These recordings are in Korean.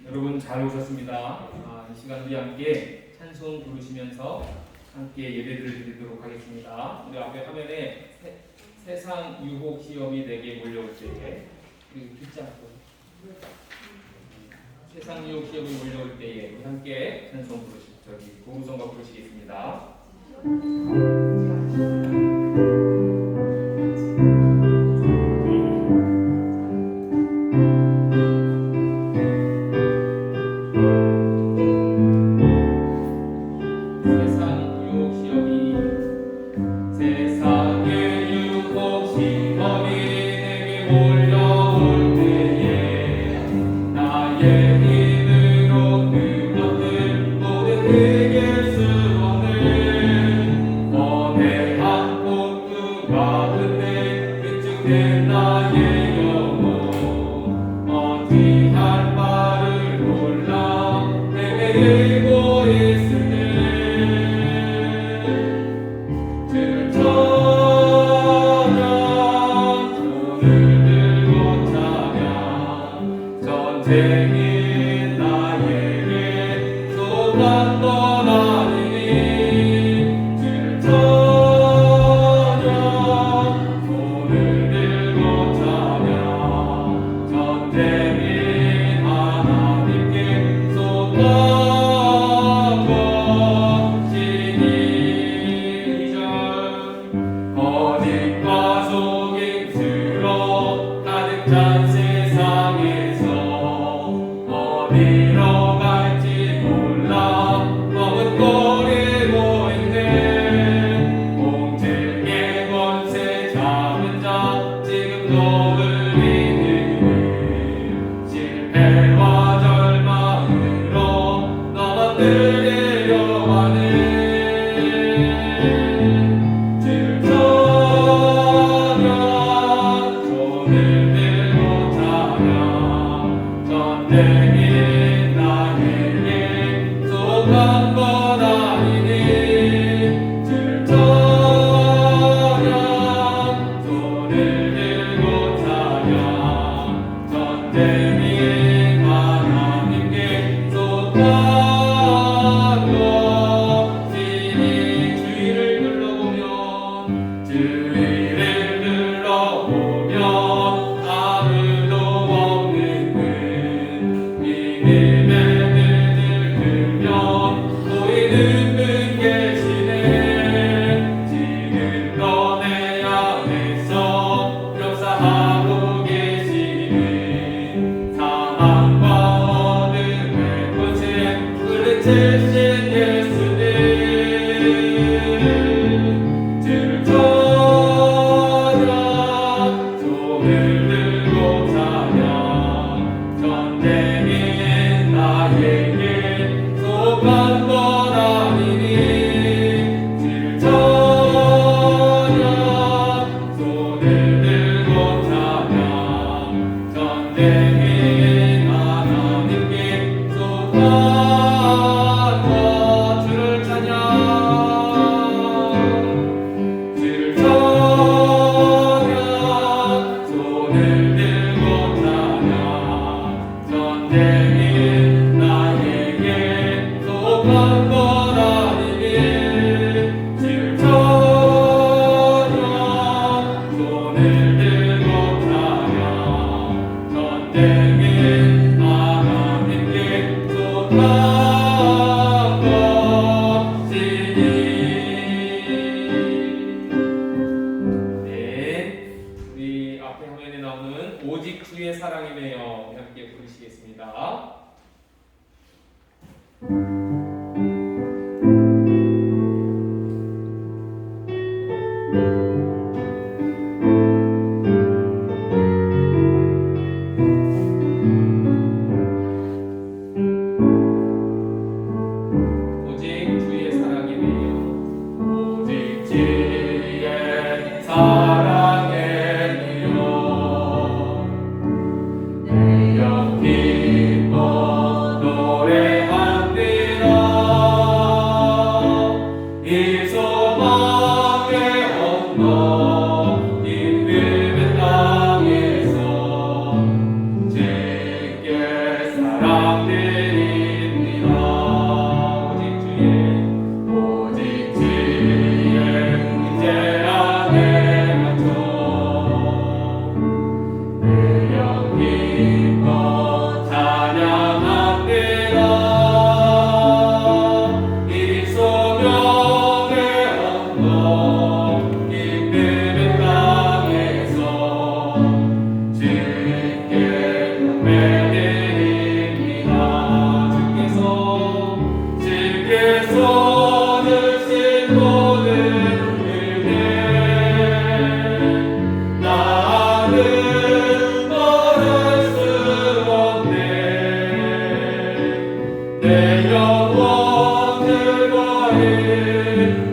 여러분 잘 오셨습니다. 이 시간 우리 함께 찬송 부르시면서 함께 예배를 드리도록 하겠습니다. 우리 앞에 화면에 세상 유혹 시험이 내게 몰려올 때에 그리고 듣지 않고 세상 유혹 시험이 몰려올 때에 우리 함께 찬송 고음성가 부르시겠습니다. 이길 수 없는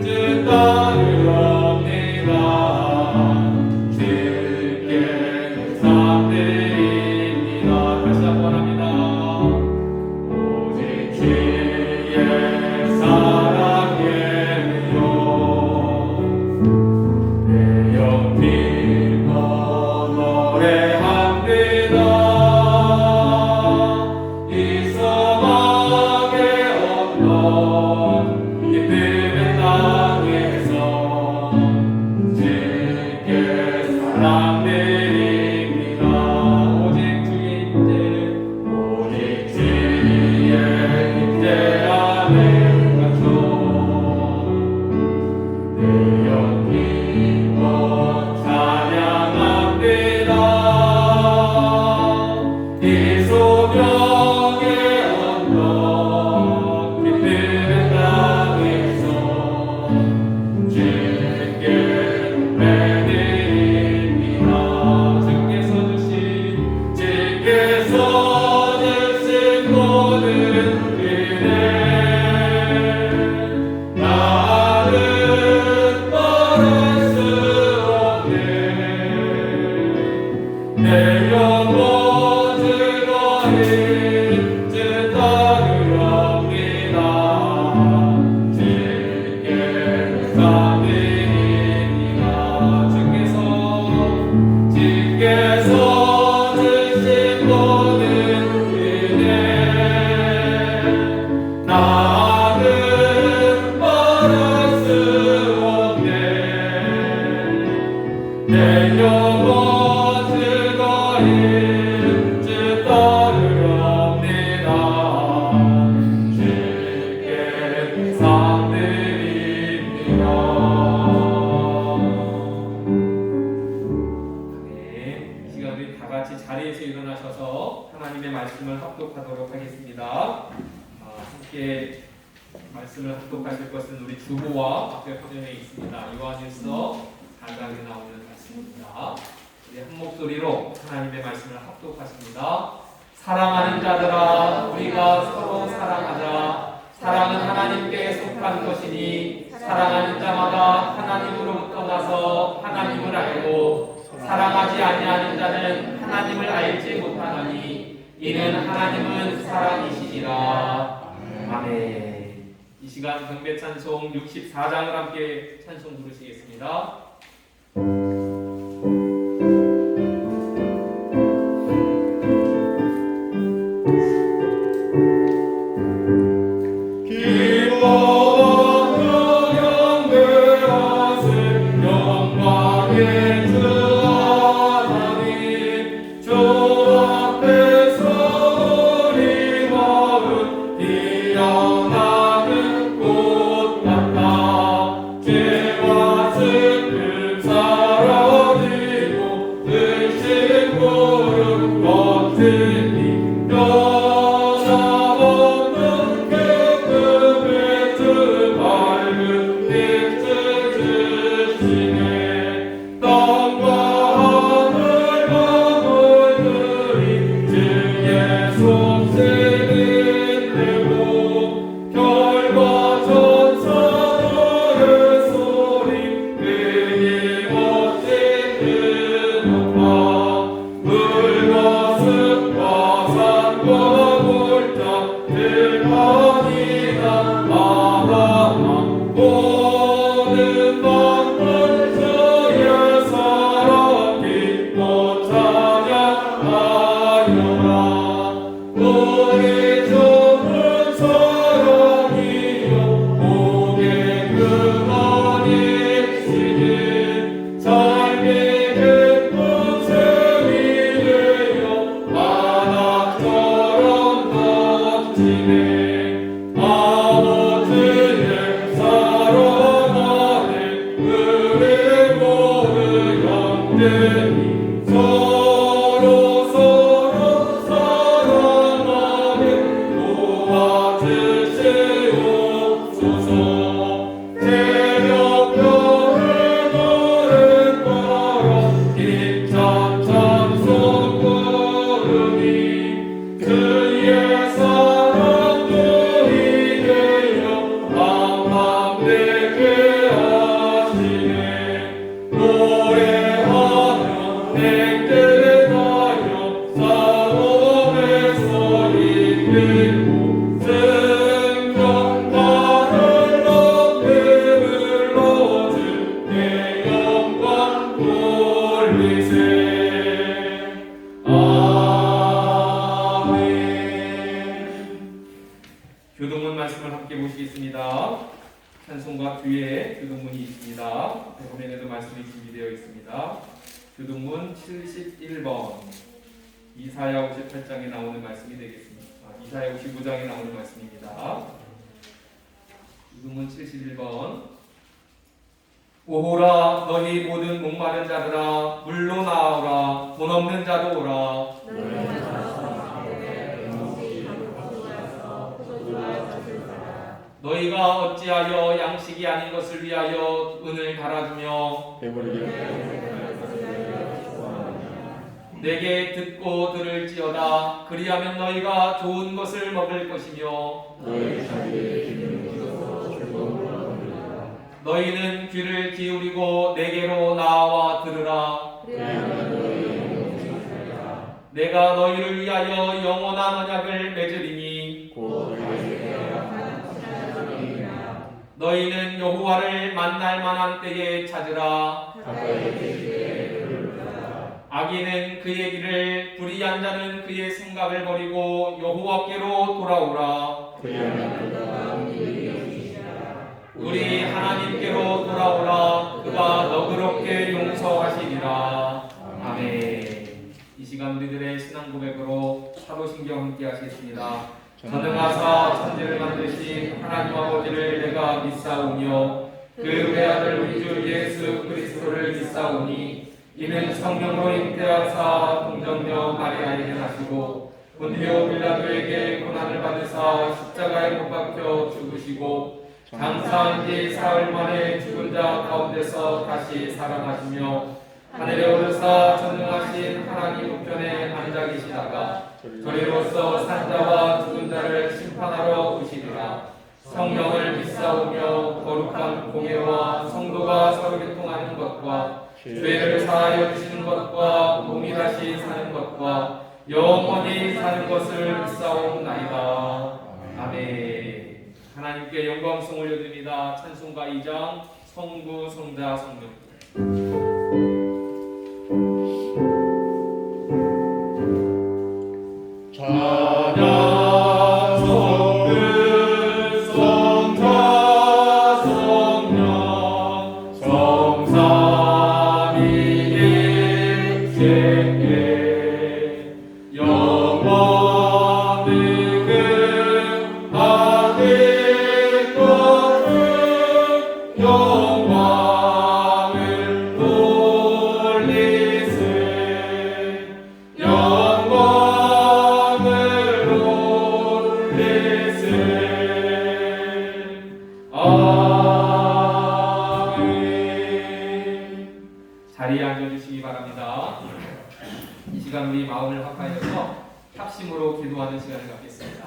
주 따르옵니다. 주께 감사드립니다. 다시 한번 합니다. 오직 주의 사랑이에요. 내 영 빌어 노래합니다. 이 소망의 언덕 기쁨의 땅에서 주께 사랑드립니다. 오직 주의 임재 오직 주의 임재 안에 갇혀 내 영광 찬양합니다. 이 소명의 언덕 기쁨의 땅에서 주께 노래드립니다. 주께서 주신 모든 은혜 나는 말할 수 없네. 내 영혼 즐거이 주 따르옵니다. 주께 감사드립니다. 주께서 주신 모든 은혜 나는 말할 수 없네. 내 영혼 즐거이 주 따르옵니다. 주께 감사드립니다. 네, 이 시간 우리 다 같이 자리에서 일어나셔서 하나님의 말씀을 합독하도록 하겠습니다. 함께 말씀을 합독하실 것은 우리 주보와 앞에 화면에 있습니다. 요한일서 4장에 나오는 말씀입니다. 우리 한 목소리로 하나님의 말씀을 합독하십니다. 사랑하는 자들아, 우리가 서로 사랑하자. 사랑은 하나님께 속한 것이니 사랑하는 자마다 하나님으로부터 나서 하나님을 알고 사랑하지 아니하는 자는 하나님을 알지 못하나니 이는 하나님은 사랑이시니라. 아멘. 이 시간 경배 찬송 64장을 함께 찬송 부르시겠습니다. 사랑 찬송가 뒤에 교동문이 있습니다. 화면에도 말씀이 준비되어 있습니다. 교동문 71번 이사야 58장에 나오는 말씀이 되겠습니다. 이사야 55장에 나오는 말씀입니다. 교동문 71번 오호라 너희 모든 목마른 자들아 물로 나오라 돈 없는 자도 오라 너희가 어찌하여 양식이 아닌 것을 위하여 은을 갈아주며 내게 듣고 들을지어다 그리하면 너희가 좋은 것을 먹을 것이며 너희는 귀를 기울이고 내게로 나와 들으라 내가 너희를 위하여 영원한 언약을 맺으리니 너희는 여호와를 만날 만한 때에 찾으라 악인은 그의 길을 불의한 자는 그의 생각을 버리고 여호와께로 돌아오라 우리 하나님께로 돌아오라 그가 너그럽게 용서하시리라. 아멘. 이 시간 우리들의 신앙 고백으로 사도신경 함께 하시겠습니다. 전능하사 천지를 만드신 하나님 아버지를 내가 믿사오며 그 외아들 우리 주 예수 그리스도를 믿사오니 이는 성령으로 잉태하사 동정녀 마리아에게 나시고 본디오 빌라도에게 고난을 받으사 십자가에 못 박혀 죽으시고 장사한 지 사흘 만에 죽은 자 가운데서 다시 살아나시며 하늘에 오르사 전능하신 하나님 우편에 앉아 계시다가 저리로서 산자와 죽은 자를 심판하러 오시리라. 성령을 믿사오며 거룩한 공예와 성도가 서로 교통하는 것과 죄를 사하여 주시는 것과 몸이 다시 사는 것과 영원히 사는 것을 믿사옵나이다. 아멘. 하나님께 영광성 올려드립니다. 찬송가 2장 성부 성자 성령 자리에 앉아주시기 바랍니다. 이 시간 우리 마음을 합하여서 합심으로 기도하는 시간을 갖겠습니다.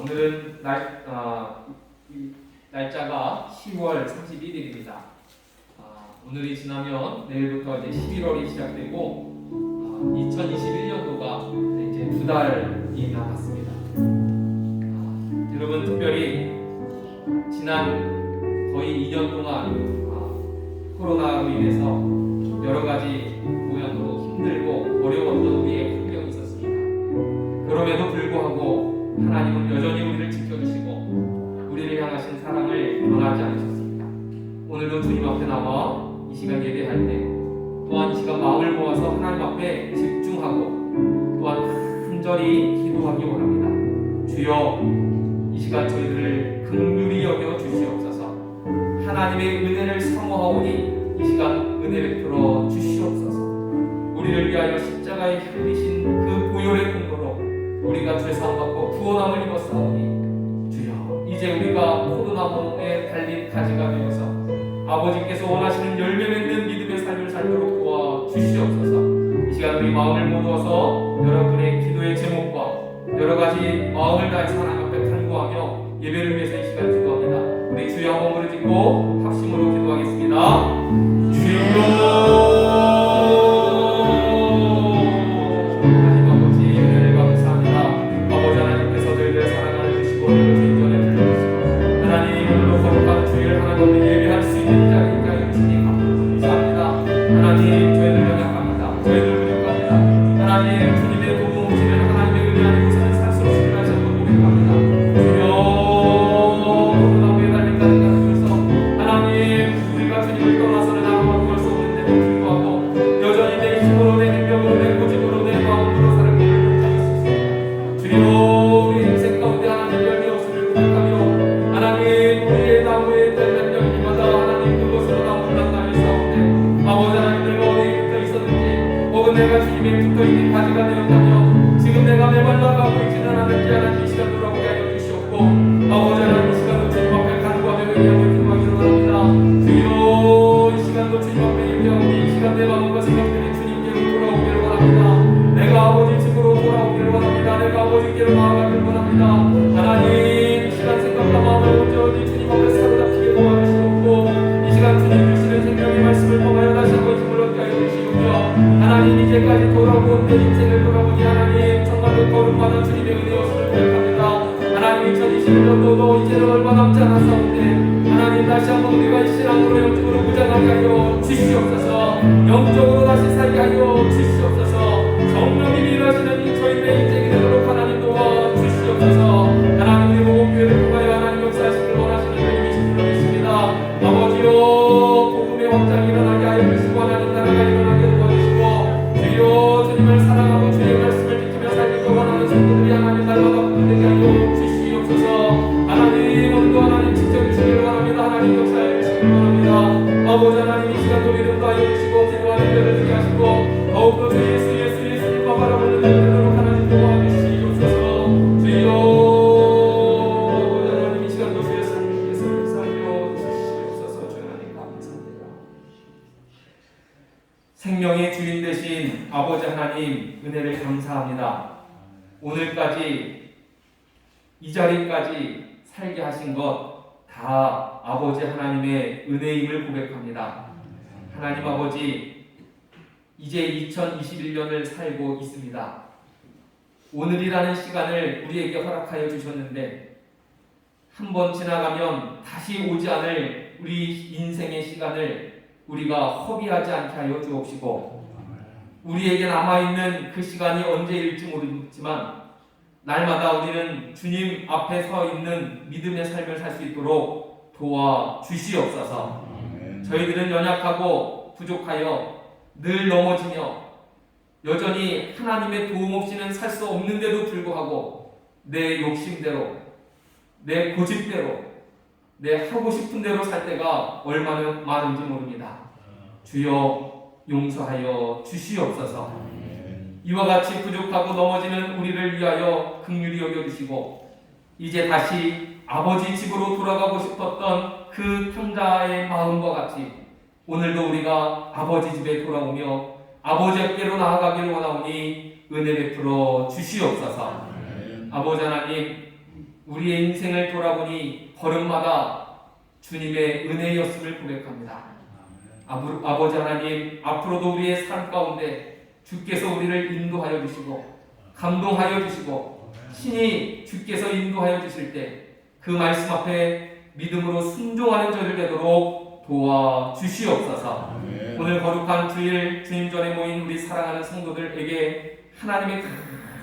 오늘은 날짜가 10월 31일입니다. 오늘이 지나면 내일부터 이제 11월이 시작되고 2021년도가 이제 2달이 남았습니다. 여러분 특별히 지난 거의 2년 동안 코로나로 인해서 여러 가지 모양으로 힘들고 어려웠던 우리의 환경이 있었습니다. 그럼에도 불구하고 하나님은 여전히 우리를 지켜주시고 우리를 향하신 사랑을 변하지 않으셨습니다. 오늘도 주님 앞에 나와 이 시간 예배할 때 또한 이 시간 마음을 모아서 하나님 앞에 집중하고 또한 간절히 기도하기 원합니다. 주여 이 시간 저희들을 긍휼히 여겨 주시옵소서. 하나님의 은혜를 사모하오니 이 시간 은혜 베풀어 주시옵소서. 우리를 위하여 십자가에 흘리신 그 보혈의 공로로 우리가 죄사함받고 구원함을 입었사오니 주여 이제 우리가 포도나무에 달린 가지가 되어서 아버지께서 원하시는 열매 맺는 믿음의 삶을 살도록 도와 주시옵소서. 이 시간 우리 마음을 모두어서 여러분의 기도의 제목과 여러 가지 마음을 다해서 하나님 앞에 간구하며 예배를 위해서 이 시간 기도합니다. 우리 주여 한번 부르짖고 합심으로 기도하겠습니다. 주여 하나님 있는 가지가 되었다며 지금 내가 메말라가고 있지는 않은지 하나님 이 시간 돌아오게 하여 주시옵고 아버지 하나님 이 시간도 주님 앞에 간구하며 의하며 기도하기를 원합니다. 주여 이 시간도 주님 앞에 예배하오니 이 시간 내 마음과 생각들이 주님께로 돌아오기를 원합니다. 내가 아버지 집으로 돌아오기를 원합니다. 내가 아버지께로 나아가기를 원합니다. 하나님 이 시간 생각과 마음을 온전히 주님 앞에 사로잡히게 도와주시옵고 이 시간 주님 주시는 생명의 말씀을 통하여 다시 한번 힘을 얻게 하여 주시오며 하나님 이제까지 돌아온 내 인생을 돌아보니 하나님 정말로 걸음마다 주님의 은혜였음을 고백합니다. 하나님 2021년도도 이제는 얼마 남지 않았사온데 하나님 다시 한번 우리가 이 신앙으로 영적으로 무장하게 하여 주시옵소서. 영적으로 다시 살게 하여 주시옵소서. 성령님이 일하시는 이 저희들의 인생이 되도록 하나님 도와 주시옵소서. 하나님 우리 모금교회를 통하여 하나님 역사하시길 원하시는 주님이신 줄 믿습니다. 아버지여 복음의 확장이 일어나게 하여 주시고 하나님 나라가 일어나게 도와주시고 주여 주님을 사랑하고 주의 말씀을 지키며 살기를 원하는 성도들이 하나님 날마다 복되게 하여 주시옵소서. 하나님 오늘도 하나님 지켜주시기를 원합니다. 하나님 역사해 주시기를 원합니다. 아버지 하나님 이 시간도 믿음도 하여 주시고 기도하는 자를 주게 하시고 더욱더 주 예수님과 바라보는 자를 되도록 하나님 도와주시옵소서. 주여 아버지 하나님 이 시간도 주의 성령께서 살려 주시옵소서. 주 하나님 감사합니다. 생명의 주인 되신 아버지 하나님 은혜를 감사합니다. 오늘까지 이 자리까지 살게 하신 것 다 아버지 하나님의 은혜임을 고백합니다. 하나님 아버지 이제 2021년을 살고 있습니다. 오늘이라는 시간을 우리에게 허락하여 주셨는데 한 번 지나가면 다시 오지 않을 우리 인생의 시간을 우리가 허비하지 않게 하여 주옵시고 우리에게 남아있는 그 시간이 언제일지 모르지만 날마다 우리는 주님 앞에 서 있는 믿음의 삶을 살 수 있도록 도와주시옵소서. 저희들은 연약하고 부족하여 늘 넘어지며 여전히 하나님의 도움 없이는 살 수 없는데도 불구하고 내 욕심대로 내 고집대로 내 하고 싶은 대로 살 때가 얼마나 많은지 모릅니다. 주여 용서하여 주시옵소서. 이와 같이 부족하고 넘어지는 우리를 위하여 긍휼히 여겨주시고 이제 다시 아버지 집으로 돌아가고 싶었던 그 탕자의 마음과 같이 오늘도 우리가 아버지 집에 돌아오며 아버지께로 나아가기를 원하오니 은혜 베풀어 주시옵소서. 아버지 하나님 우리의 인생을 돌아보니 걸음마다 주님의 은혜였음을 고백합니다. 아버지 하나님 앞으로도 우리의 삶 가운데 주께서 우리를 인도하여 주시고 감동하여 주시고 신이 주께서 인도하여 주실 때 그 말씀 앞에 믿음으로 순종하는 저를 되도록 도와주시옵소서. 오늘 거룩한 주일 주님 전에 모인 우리 사랑하는 성도들에게 하나님의 큰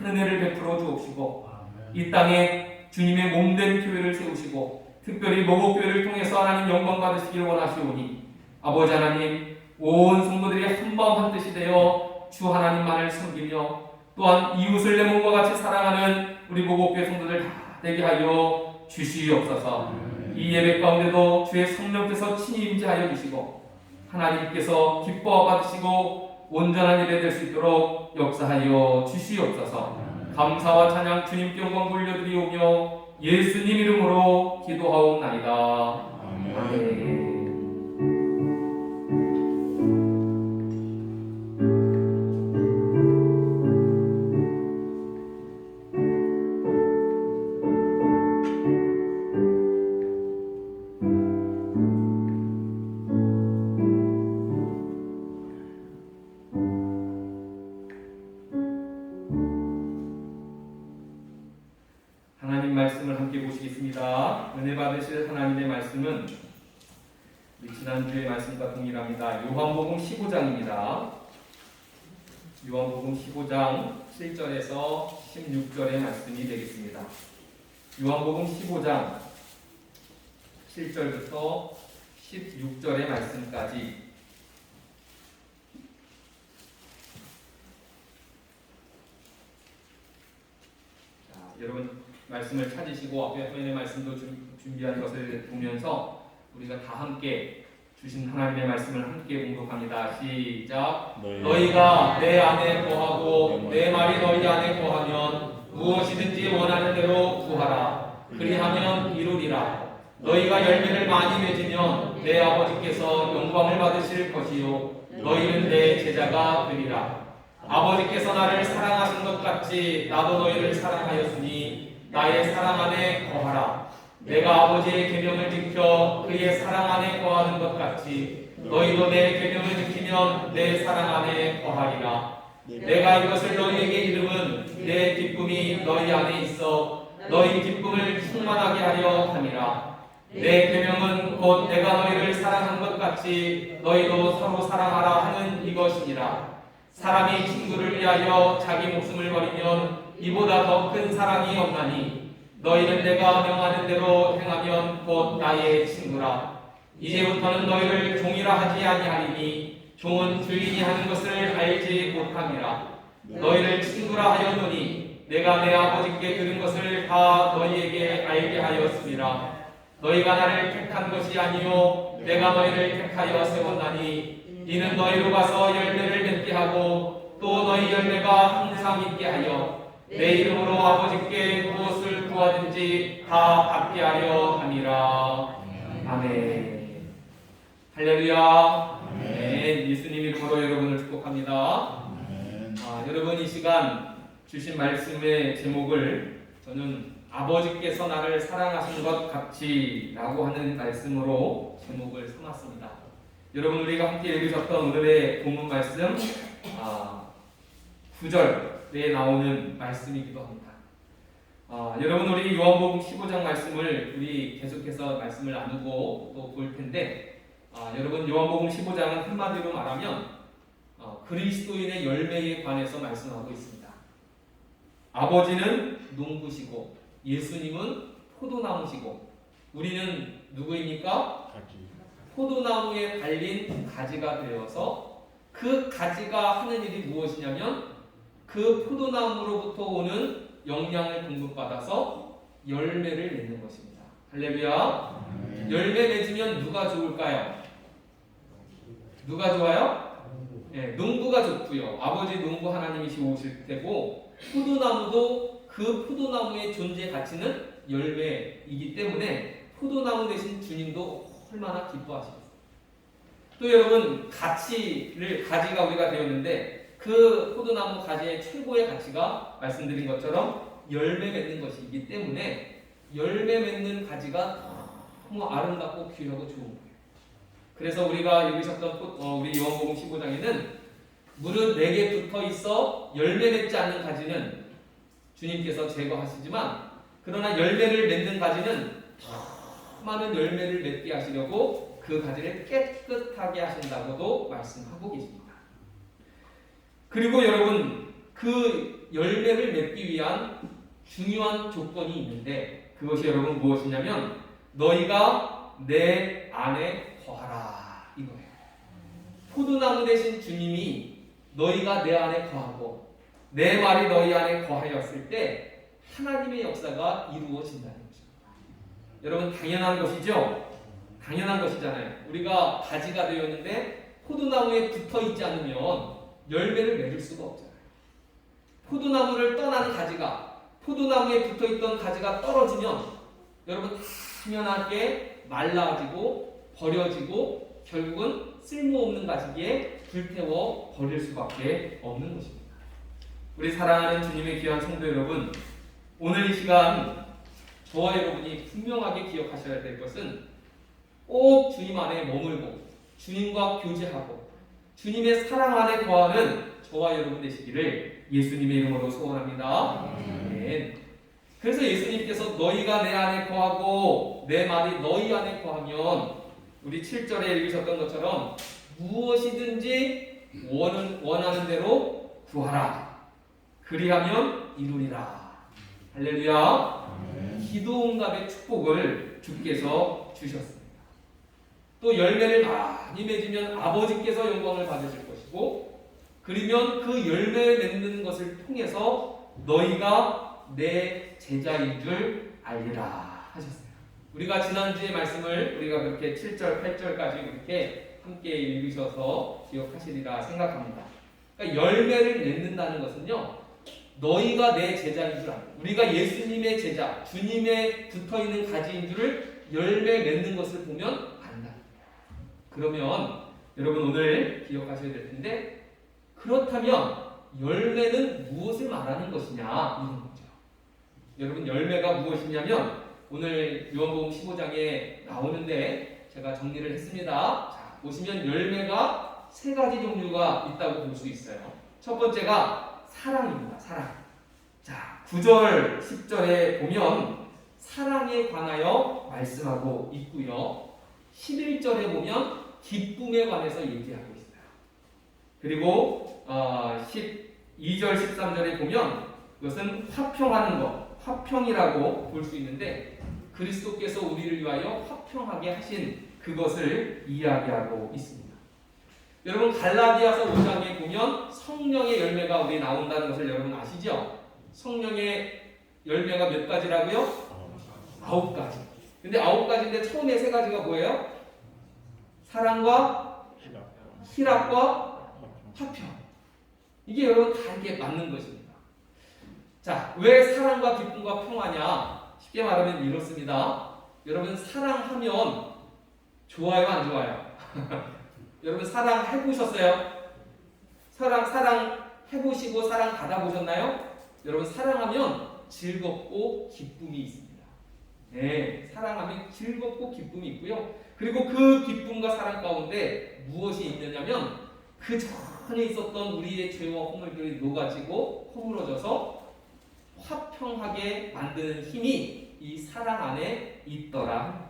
은혜를 베풀어 주옵시고 이 땅에 주님의 몸된 교회를 세우시고 특별히 모국교회를 통해서 하나님 영광 받으시기를 원하시오니 아버지 하나님 온 성도들이 한마음 한뜻이 되어 주 하나님만을 섬기며 또한 이웃을 내 몸과 같이 사랑하는 우리 모국교회 성도들 다 되게 하여 주시옵소서. 이 예배 가운데도 주의 성령께서 친히 임재하여 주시고 하나님께서 기뻐 받으시고 온전한 예배 될 수 있도록 역사하여 주시옵소서. 감사와 찬양 주님께 영광 돌려드리오며 예수님 이름으로 기도하옵나이다. 아멘. 하나님 말씀을 함께 보시겠습니다. 은혜 받으실 하나님의 말씀은 지난주의 말씀과 동일합니다. 요한복음 15장입니다. 요한복음 15장 7절에서 16절의 말씀이 되겠습니다. 요한복음 15장 7절부터 16절의 말씀까지 여러분 말씀을 찾으시고 앞에 화면의 말씀도 준비한 것을 보면서 우리가 다 함께 주신 하나님의 말씀을 함께 공독합니다. 시작. 너희 너희가 내 안에 거하고 내 말이 너희 안에 거하면 무엇이든지 원하는 대로 구하라. 그리하면 이루리라. 너희가 열매를 많이 맺으면 내 아버지께서 영광을 받으실 것이요 너희는 내 제자가 되리라. 아버지께서 나를 사랑하신 것 같이 나도 너희를 사랑하였으니 나의 사랑 안에 거하라. 내가 아버지의 계명을 지켜 그의 사랑 안에 거하는 것 같이 너희도 내 계명을 지키면 내 사랑 안에 거하리라. 내가 이것을 너희에게 이름은 내 기쁨이 너희 안에 있어 너희 기쁨을 충만하게 하려 함이라. 내 계명은 곧 내가 너희를 사랑한 것 같이 너희도 서로 사랑하라 하는 이것이니라. 사람이 친구를 위하여 자기 목숨을 버리면 이보다 더 큰 사랑이 없나니 너희는 내가 명하는 대로 행하면 곧 나의 친구라. 이제부터는 너희를 종이라 하지 아니하리니 종은 주인이 하는 것을 알지 못함이라. 너희를 친구라 하였노니 내가 내 아버지께 들은 것을 다 너희에게 알게 하였습니다. 너희가 나를 택한 것이 아니요 내가 너희를 택하여 세웠나니 이는 너희로 가서 열매를 맺게 하고 또 너희 열매가 항상 있게 하여 내 이름으로 아버지께 무엇을 구하든지 다 받게 하려 함이라. 아멘. 할렐루야. 아멘. 예수님 이름으로 여러분을 축복합니다. 여러분 이 시간 주신 말씀의 제목을 저는 아버지께서 나를 사랑하신 것 같이 라고 하는 말씀으로 제목을 삼았습니다. 여러분 우리가 함께 읽으셨던 오늘의 본문 말씀 9절에 나오는 말씀이기도 합니다. 여러분 우리 요한복음 15장 말씀을 우리 계속해서 말씀을 나누고 또 볼 텐데 여러분 요한복음 15장은 한마디로 말하면 그리스도인의 열매에 관해서 말씀하고 있습니다. 아버지는 농부시고 예수님은 포도나무시고 우리는 누구입니까? 포도나무에 달린 가지가 되어서 그 가지가 하는 일이 무엇이냐면 그 포도나무로부터 오는 영양을 공급받아서 열매를 맺는 것입니다. 할렐루야. 열매 맺으면 누가 좋을까요? 누가 좋아요? 네, 농부가 좋고요. 아버지 농부 하나님이 좋으실 테고 포도나무도 그 포도나무의 존재 가치는 열매이기 때문에 포도나무 대신 주님도 얼마나 기뻐하시겠어요. 또 여러분 가지가 우리가 되었는데 그 포도나무 가지의 최고의 가치가 말씀드린 것처럼 열매 맺는 것이기 때문에 열매 맺는 가지가 너무 아름답고 귀하고 좋은 거예요. 그래서 우리가 읽으셨던 우리 요한복음 15장에는 무릇 내게 붙어 있어 열매 맺지 않는 가지는 주님께서 제거하시지만 그러나 열매를 맺는 가지는 더 많은 열매를 맺게 하시려고 그 가지를 깨끗하게 하신다고도 말씀하고 계십니다. 그리고 여러분 그 열매를 맺기 위한 중요한 조건이 있는데 그것이 여러분 무엇이냐면 너희가 내 안에 거하라 이거예요. 포도나무 대신 주님이 너희가 내 안에 거하고 내 말이 너희 안에 거하였을 때 하나님의 역사가 이루어진다는 것입니다. 여러분 당연한 것이죠? 당연한 것이잖아요. 우리가 가지가 되었는데 포도나무에 붙어 있지 않으면 열매를 맺을 수가 없잖아요. 포도나무를 떠난 가지가 포도나무에 붙어 있던 가지가 떨어지면 여러분 당연하게 말라지고 버려지고 결국은 쓸모없는 가지기에 불태워 버릴 수밖에 없는 것입니다. 우리 사랑하는 주님의 귀한 성도 여러분, 오늘 이 시간 저와 여러분이 분명하게 기억하셔야 될 것은 꼭 주님 안에 머물고 주님과 교제하고 주님의 사랑 안에 거하는 저와 여러분 되시기를 예수님의 이름으로 소원합니다. 아멘. 그래서 예수님께서 너희가 내 안에 거하고 내 말이 너희 안에 거하면 우리 7절에 읽으셨던 것처럼 무엇이든지 원하는 대로 구하라. 그리하면 이루리라. 할렐루야. 기도 응답의 축복을 주께서 주셨습니다. 또 열매를 많이 맺으면 아버지께서 영광을 받으실 것이고 그러면 그 열매 맺는 것을 통해서 너희가 내 제자인 줄 알리라 하셨어요. 우리가 지난주의 말씀을 우리가 그렇게 7절, 8절까지 그렇게 함께 읽으셔서 기억하시리라 생각합니다. 그러니까 열매를 맺는다는 것은요, 너희가 내 제자인 줄 알고, 우리가 예수님의 제자, 주님의 붙어있는 가지인 줄을 열매 맺는 것을 보면 안다. 그러면 여러분 오늘 기억하셔야 될 텐데, 그렇다면 열매는 무엇을 말하는 것이냐 이런 거죠. 여러분 열매가 무엇이냐면 오늘 요한복음 15장에 나오는데 제가 정리를 했습니다. 자, 보시면 열매가 세 가지 종류가 있다고 볼 수 있어요. 첫 번째가 사랑입니다. 사랑. 자, 9절, 10절에 보면 사랑에 관하여 말씀하고 있고요. 11절에 보면 기쁨에 관해서 얘기하고 있어요. 그리고 12절, 13절에 보면 그것은 화평하는 것, 화평이라고 볼 수 있는데 그리스도께서 우리를 위하여 화평하게 하신 그것을 이야기하고 있습니다. 여러분 갈라디아서 5장에 보면 성령의 열매가 우리 나온다는 것을 여러분 아시죠? 성령의 열매가 몇 가지라고요? 9가지. 근데 9가지인데 처음에 3가지가 뭐예요? 사랑과 희락과 화평. 이게 여러분 다 이게 맞는 것입니다. 자, 왜 사랑과 기쁨과 평화냐? 쉽게 말하면 이렇습니다. 여러분 사랑하면 좋아요, 안 좋아요? 여러분 사랑 해보셨어요? 사랑 해보시고 사랑 받아보셨나요? 여러분 사랑하면 즐겁고 기쁨이 있습니다. 네, 사랑하면 즐겁고 기쁨이 있고요. 그리고 그 기쁨과 사랑 가운데 무엇이 있느냐면 그 전에 있었던 우리의 죄와 허물들이 녹아지고 허물어져서 화평하게 만드는 힘이 이 사랑 안에 있더라.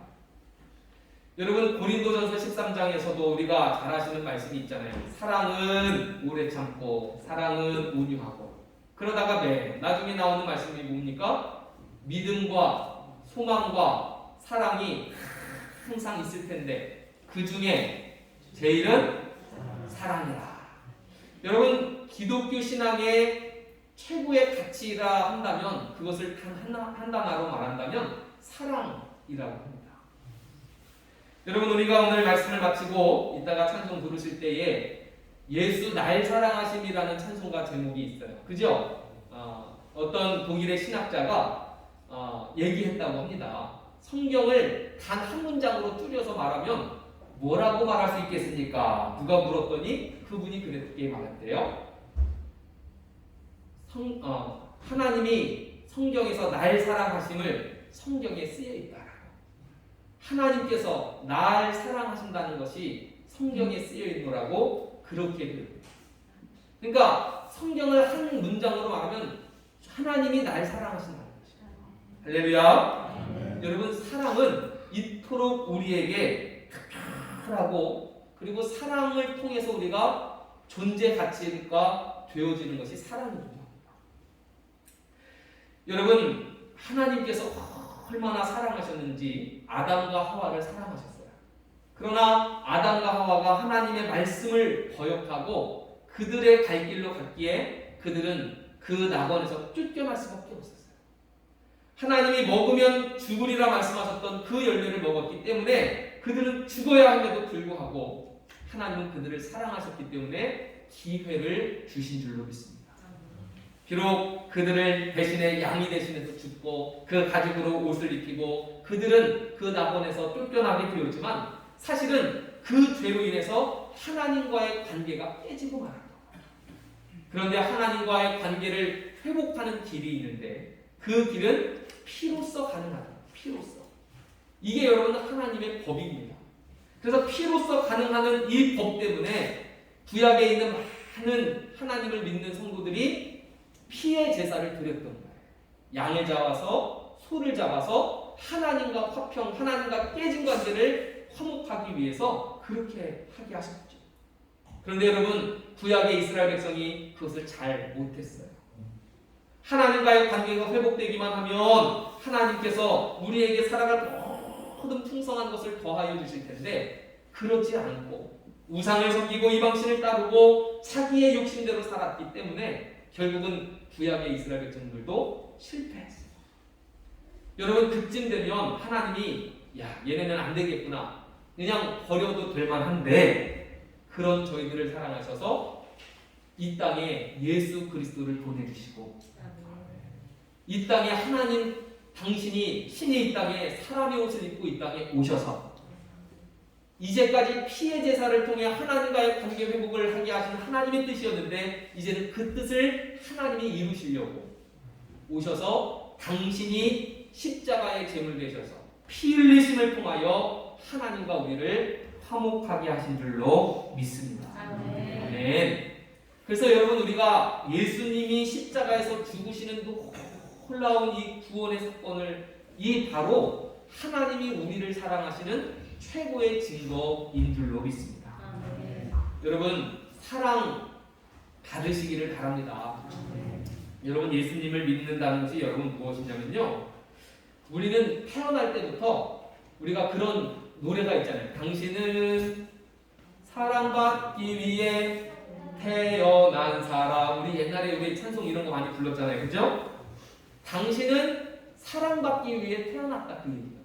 여러분 고린도전서 13장에서도 우리가 잘 아시는 말씀이 있잖아요. 사랑은 오래 참고 사랑은 온유하고. 그러다가 나중에 나오는 말씀이 뭡니까? 믿음과 소망과 사랑이 항상 있을 텐데 그 중에 제일은 사랑이라. 여러분 기독교 신앙의 최고의 가치라 한다면 그것을 단 한 단어로 말한다면 사랑이라고 합니다. 여러분 우리가 오늘 말씀을 마치고 이따가 찬송 부르실 때에 예수 날 사랑하심이라는 찬송가 제목이 있어요. 그죠? 어떤 독일의 신학자가 얘기했다고 합니다. 성경을 단 한 문장으로 줄여서 말하면 뭐라고 말할 수 있겠습니까? 누가 물었더니 그분이 그렇게 말했대요. 하나님이 성경에서 날 사랑하심을 성경에 쓰여 있다라고. 하나님께서 날 사랑하신다는 것이 성경에 쓰여 있노라고 그렇게 됩니다. 그러니까 성경을 한 문장으로 말하면 하나님이 날 사랑하신다는 것입니다. 할렐루야. 여러분 사랑은 이토록 우리에게 특별하고 그리고 사랑을 통해서 우리가 존재 가치가 되어지는 것이 사랑입니다. 여러분 하나님께서 얼마나 사랑하셨는지 아담과 하와를 사랑하셨어요. 그러나 아담과 하와가 하나님의 말씀을 거역하고 그들의 갈 길로 갔기에 그들은 그 낙원에서 쫓겨날 수밖에 없었어요. 하나님이 먹으면 죽으리라 말씀하셨던 그 열매를 먹었기 때문에 그들은 죽어야 함에도 불구하고 하나님은 그들을 사랑하셨기 때문에 기회를 주신 줄로 믿습니다. 비록 그들을 대신에 양이 대신해서 죽고 그 가죽으로 옷을 입히고 그들은 그 낙원에서 쫓겨나게 되었지만 사실은 그 죄로 인해서 하나님과의 관계가 깨지고 말았다. 그런데 하나님과의 관계를 회복하는 길이 있는데 그 길은 피로써 가능하다. 피로써. 이게 여러분 하나님의 법입니다. 그래서 피로써 가능한 이 법 때문에 구약에 있는 많은 하나님을 믿는 성도들이 피의 제사를 드렸던 거예요. 양을 잡아서 소를 잡아서 하나님과 화평, 하나님과 깨진 관계를 화목하기 위해서 그렇게 하게 하셨죠. 그런데 여러분 구약의 이스라엘 백성이 그것을 잘 못했어요. 하나님과의 관계가 회복되기만 하면 하나님께서 우리에게 살아갈 모든 풍성한 것을 더하여 주실 텐데 그렇지 않고 우상을 섬기고 이방신을 따르고 자기의 욕심대로 살았기 때문에 결국은 구약의 이스라엘 백성들도 실패했어요. 여러분 그쯤 되면 하나님이 야, 얘네는 안 되겠구나. 그냥 버려도 될 만한데 그런 저희들을 사랑하셔서 이 땅에 예수 그리스도를 보내주시고 이 땅에 하나님 당신이 신이 이 땅에 사람의 옷을 입고 이 땅에 오셔서 이제까지 피해 제사를 통해 하나님과의 관계 회복을 하게 하신 하나님의 뜻이었는데 이제는 그 뜻을 하나님이 이루시려고 오셔서 당신이 십자가의 제물 되셔서 피 흘리심을 통하여 하나님과 우리를 화목하게 하신 줄로 믿습니다. 아멘. 그래서 여러분 우리가 예수님이 십자가에서 죽으시는 그 놀라운 이 구원의 사건을 이 바로 하나님이 우리를 사랑하시는 최고의 증거인 줄로 믿습니다. 여러분 사랑 받으시기를 바랍니다. 여러분 예수님을 믿는다는 것이 여러분 무엇이냐면요, 우리는 태어날 때부터 우리가 그런 노래가 있잖아요. 당신은 사랑받기 위해 태어난 사람. 우리 옛날에 우리 찬송 이런 거 많이 불렀잖아요, 그죠? 당신은 사랑받기 위해 태어났다 그 얘기예요.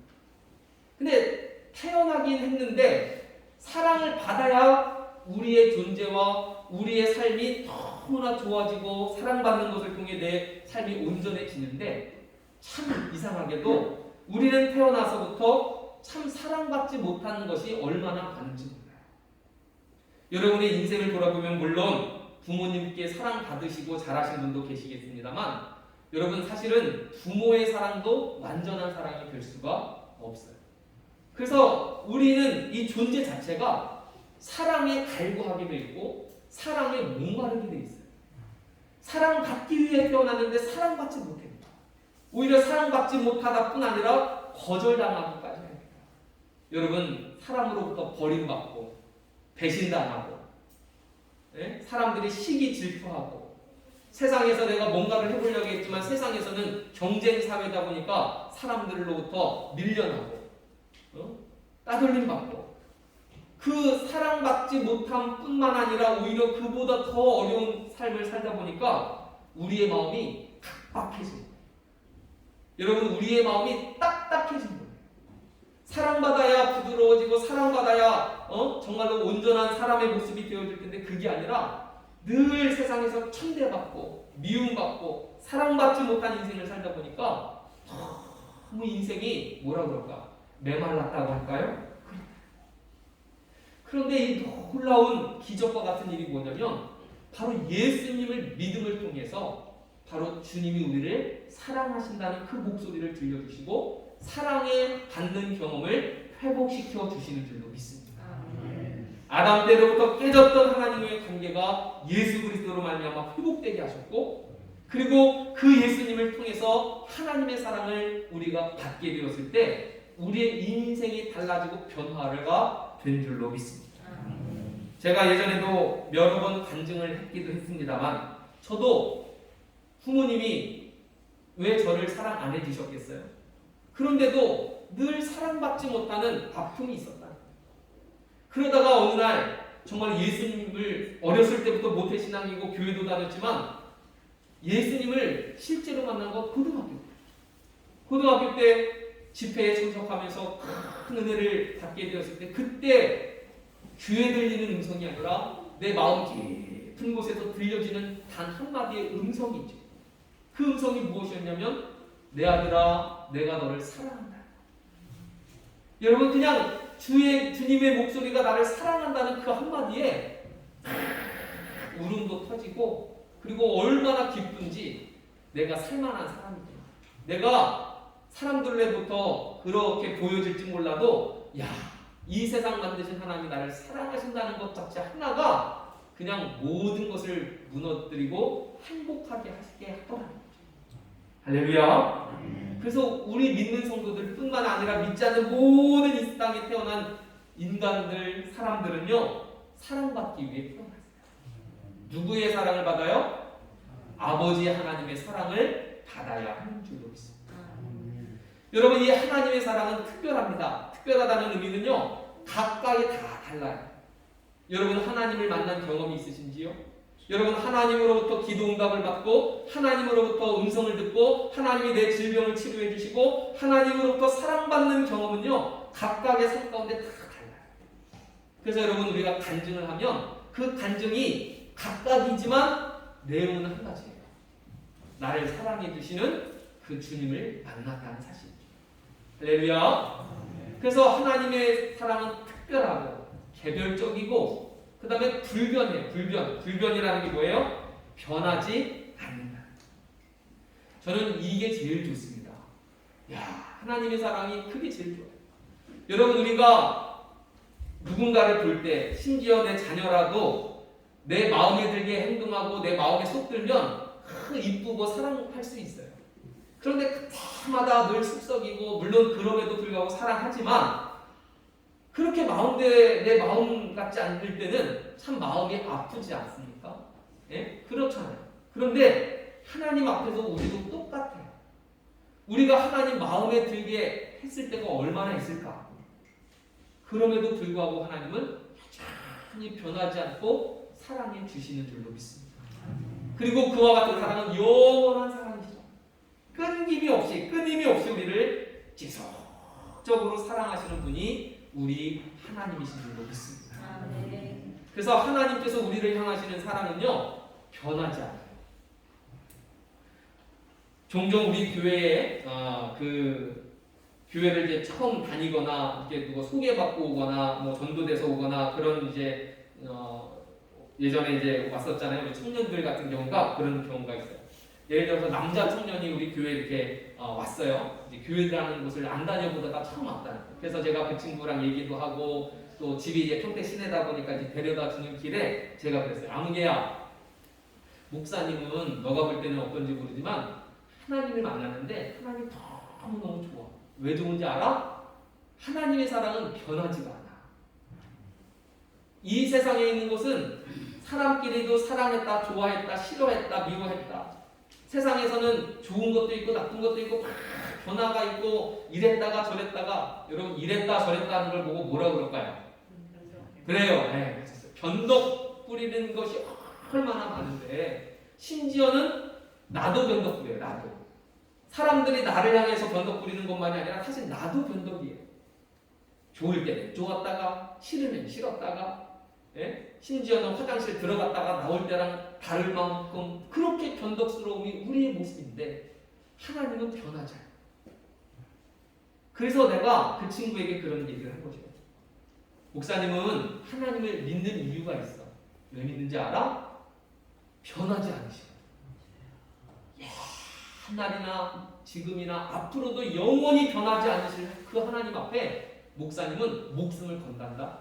근데 태어나긴 했는데 사랑을 받아야 우리의 존재와 우리의 삶이 너무나 좋아지고 사랑받는 것을 통해 내 삶이 온전해지는데 참 이상하게도 우리는 태어나서부터 참 사랑받지 못하는 것이 얼마나 많은지 몰라요. 여러분의 인생을 돌아보면 물론 부모님께 사랑받으시고 자라신 분도 계시겠습니다만 여러분 사실은 부모의 사랑도 완전한 사랑이 될 수가 없어요. 그래서 우리는 이 존재 자체가 사랑에 갈구하게 돼 있고 사랑에 목마르게 돼 있어요. 사랑받기 위해 태어났는데 사랑받지 못합니다. 오히려 사랑받지 못하다 뿐 아니라 거절당하기까지 합니다. 여러분 사람으로부터 버림받고 배신당하고 사람들이 시기 질투하고 세상에서 내가 뭔가를 해보려고 했지만 세상에서는 경쟁 사회다 보니까 사람들로부터 밀려나고 따돌림 받고 그 사랑받지 못함 뿐만 아니라 오히려 그보다 더 어려운 삶을 살다 보니까 우리의 마음이 각박해집니다. 여러분 우리의 마음이 딱딱해진 거예요. 사랑받아야 부드러워지고 사랑받아야 정말로 온전한 사람의 모습이 되어질 텐데 그게 아니라 늘 세상에서 천대받고 미움받고 사랑받지 못한 인생을 살다 보니까 너무 인생이 뭐라 그럴까? 메말랐다고 할까요? 그런데 이 놀라운 기적과 같은 일이 뭐냐면 바로 예수님을 믿음을 통해서 바로 주님이 우리를 사랑하신다는 그 목소리를 들려주시고 사랑에 받는 경험을 회복시켜 주시는 줄로 믿습니다. 아담 때로부터 깨졌던 하나님과의 관계가 예수 그리스도로 말미암아 회복되게 하셨고 그리고 그 예수님을 통해서 하나님의 사랑을 우리가 받게 되었을 때 우리의 인생이 달라지고 변화가 된 줄로 믿습니다. 제가 예전에도 여러 번 간증을 했기도 했습니다만 저도 부모님이 왜 저를 사랑 안 해주셨겠어요? 그런데도 늘 사랑받지 못하는 아픔이 있었다. 그러다가 어느 날 정말 예수님을 어렸을 때부터 모태신앙이고 교회도 다녔지만 예수님을 실제로 만난 건 고등학교 때. 고등학교 때 집회에 참석하면서 큰 은혜를 받게 되었을 때 그때 귀에 들리는 음성이 아니라 내 마음 깊은 곳에서 들려지는 단 한마디의 음성이 있죠. 그 음성이 무엇이었냐면 내 아들아 내가 너를 사랑한다. 여러분 그냥 주님의 목소리가 나를 사랑한다는 그 한마디에 울음도 터지고 그리고 얼마나 기쁜지 내가 살만한 사람이구나. 내가 사람들로부터 그렇게 보여질지 몰라도 이 세상 만드신 하나님이 나를 사랑하신다는 것 자체 하나가 그냥 모든 것을 무너뜨리고 행복하게 하시게 하더라는 거죠. 할렐루야. 그래서 우리 믿는 성도들 뿐만 아니라 믿지 않는 모든 이 땅에 태어난 인간들, 사람들은요 사랑받기 위해 태어났어요. 누구의 사랑을 받아요? 아버지 하나님의 사랑을 받아야 하는 줄로 믿습니다. 여러분 이 하나님의 사랑은 특별합니다. 특별하다는 의미는요 각각이 다 달라요. 여러분 하나님을 만난 경험이 있으신지요? 여러분 하나님으로부터 기도 응답을 받고 하나님으로부터 음성을 듣고 하나님이 내 질병을 치료해 주시고 하나님으로부터 사랑받는 경험은요 각각의 삶 가운데 다 달라요. 그래서 여러분 우리가 간증을 하면 그 간증이 각각이지만 내용은 한 가지예요. 나를 사랑해 주시는 그 주님을 만났다는 사실이죠. 할렐루야. 그래서 하나님의 사랑은 특별하고 개별적이고 그 다음에 불변이에요. 불변이라는 게 뭐예요? 변하지 않는다. 저는 이게 제일 좋습니다. 야, 하나님의 사랑이 그게 제일 좋아요. 여러분 우리가 누군가를 볼 때 심지어 내 자녀라도 내 마음에 들게 행동하고 내 마음에 쏙 들면 이쁘고 사랑할 수 있어요. 그런데 그때마다 늘 속썩이고 물론 그럼에도 불구하고 사랑하지만 그렇게 내 마음 같지 않을 때는 참 마음이 아프지 않습니까? 예? 그렇잖아요. 그런데 하나님 앞에서 우리도 똑같아요. 우리가 하나님 마음에 들게 했을 때가 얼마나 있을까? 그럼에도 불구하고 하나님은 여전히 변하지 않고 사랑해 주시는 줄로 믿습니다. 그리고 그와 같은 사랑은 영원한 사랑이죠. 끊임이 없이 우리를 지속적으로 사랑하시는 분이 우리 하나님이신 줄로 믿습니다. 그래서 하나님께서 우리를 향하시는 사랑은요 변하지 않아요. 종종 우리 교회에 교회를 이제 처음 다니거나 이렇게 누가 소개받고 오거나 뭐 전도돼서 오거나 그런 이제 예전에 이제 왔었잖아요. 우리 청년들 같은 경우가 그런 경우가 있어요. 예를 들어서 남자 청년이 우리 교회에 이렇게 왔어요. 이제 교회라는 곳을 안 다녀보다가 처음 왔다는 거예요. 그래서 제가 그 친구랑 얘기도 하고 또 집이 이제 평택 시내다 보니까 이제 데려다 주는 길에 제가 그랬어요. 아무개야, 목사님은 너가 볼 때는 어떤지 모르지만 하나님을 만나는데 하나님 너무너무 좋아. 왜 좋은지 알아? 하나님의 사랑은 변하지가 않아. 이 세상에 있는 것은 사람끼리도 사랑했다, 좋아했다, 싫어했다, 미워했다. 세상에서는 좋은 것도 있고 나쁜 것도 있고 막 변화가 있고 이랬다가 저랬다가 여러분 이랬다 저랬다 하는 걸 보고 뭐라 그럴까요? 그래요. 네, 변덕 부리는 것이 얼마나 많은데 심지어는 나도 변덕 부려요. 나도. 사람들이 나를 향해서 변덕 부리는 것만이 아니라 사실 나도 변덕이에요. 좋을 때는 좋았다가 싫으면 싫었다가 예? 심지어는 화장실 들어갔다가 나올 때랑 다를 만큼 그렇게 변덕스러움이 우리의 모습인데 하나님은 변하지 않아요. 그래서 내가 그 친구에게 그런 얘기를 한 거죠. 목사님은 하나님을 믿는 이유가 있어. 왜 믿는지 알아? 변하지 않으시고 옛날이나 지금이나 앞으로도 영원히 변하지 않으실 그 하나님 앞에 목사님은 목숨을 건단다.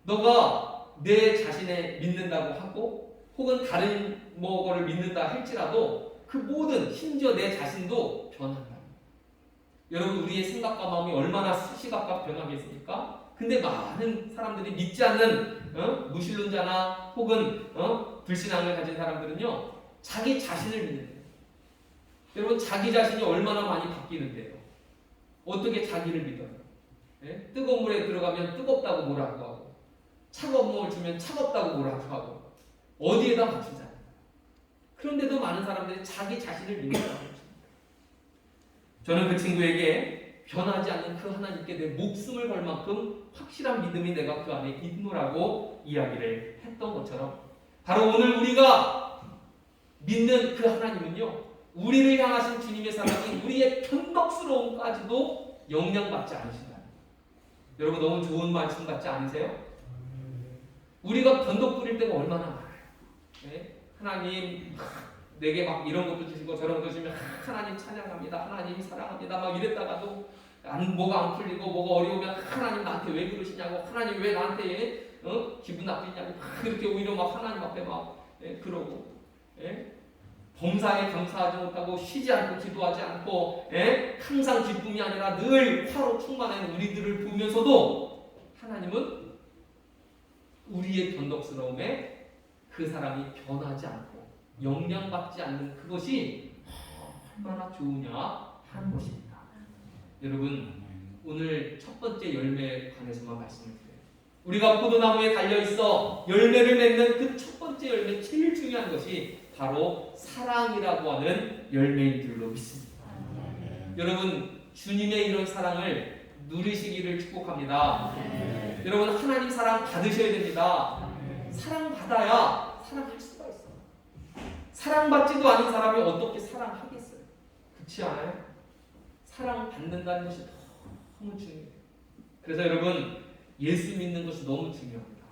너가 내 자신을 믿는다고 하고 혹은 다른 뭐를 믿는다 할지라도 그 모든 심지어 내 자신도 변한다. 여러분 우리의 생각과 마음이 얼마나 시각과 변하겠습니까? 근데 많은 사람들이 믿지 않는 무신론자나 혹은 불신앙을 가진 사람들은요 자기 자신을 믿는 거예요. 여러분 자기 자신이 얼마나 많이 바뀌는데요. 어떻게 자기를 믿어요? 예? 뜨거운 물에 들어가면 뜨겁다고 뭐라고 하고 차가운 물을 주면 차갑다고 뭐라고 하고 어디에다 맞추잖아요. 그런데도 많은 사람들이 자기 자신을 믿는다고 합니다. 저는 그 친구에게 변하지 않는 그 하나님께 내 목숨을 걸 만큼 확실한 믿음이 내가 그 안에 있노라고 이야기를 했던 것처럼 바로 오늘 우리가 믿는 그 하나님은요 우리를 향하신 주님의 사랑이 우리의 변덕스러움까지도 영향받지 않으신다. 여러분 너무 좋은 말씀 같지 않으세요? 우리가 변덕 부릴 때가 얼마나 많아요. 네? 하나님 내게 막 이런 것도 주시고 저런 것도 주시면 하나님 찬양합니다. 하나님 사랑합니다. 막 이랬다가도 뭐가 안 풀리고 뭐가 어려우면 하나님 나한테 왜 그러시냐고 하나님 왜 나한테 기분 나쁘냐고 그렇게 오히려 막 하나님 앞에 막 그러고 범사에 감사하지 못하고 쉬지 않고 기도하지 않고 항상 기쁨이 아니라 늘 화로 충만한 우리들을 보면서도 하나님은 우리의 변덕스러움에 그 사람이 변하지 않고 영향받지 않는 그것이 얼마나 좋으냐 하는 것입니다. 여러분 오늘 첫 번째 열매에 관해서만 말씀을 드려요. 우리가 포도나무에 달려있어 열매를 맺는 그 첫 번째 열매 제일 중요한 것이 바로 사랑이라고 하는 열매인 줄로 믿습니다. 여러분 주님의 이런 사랑을 누리시기를 축복합니다. 여러분 하나님 사랑 받으셔야 됩니다. 사랑 받아야 사랑할 수가 있어. 사랑받지도 않은 사람이 어떻게 사랑하겠어요? 그렇지 않아요? 사랑받는다는 것이 너무 중요해요. 그래서 여러분 예수 믿는 것이 너무 중요합니다.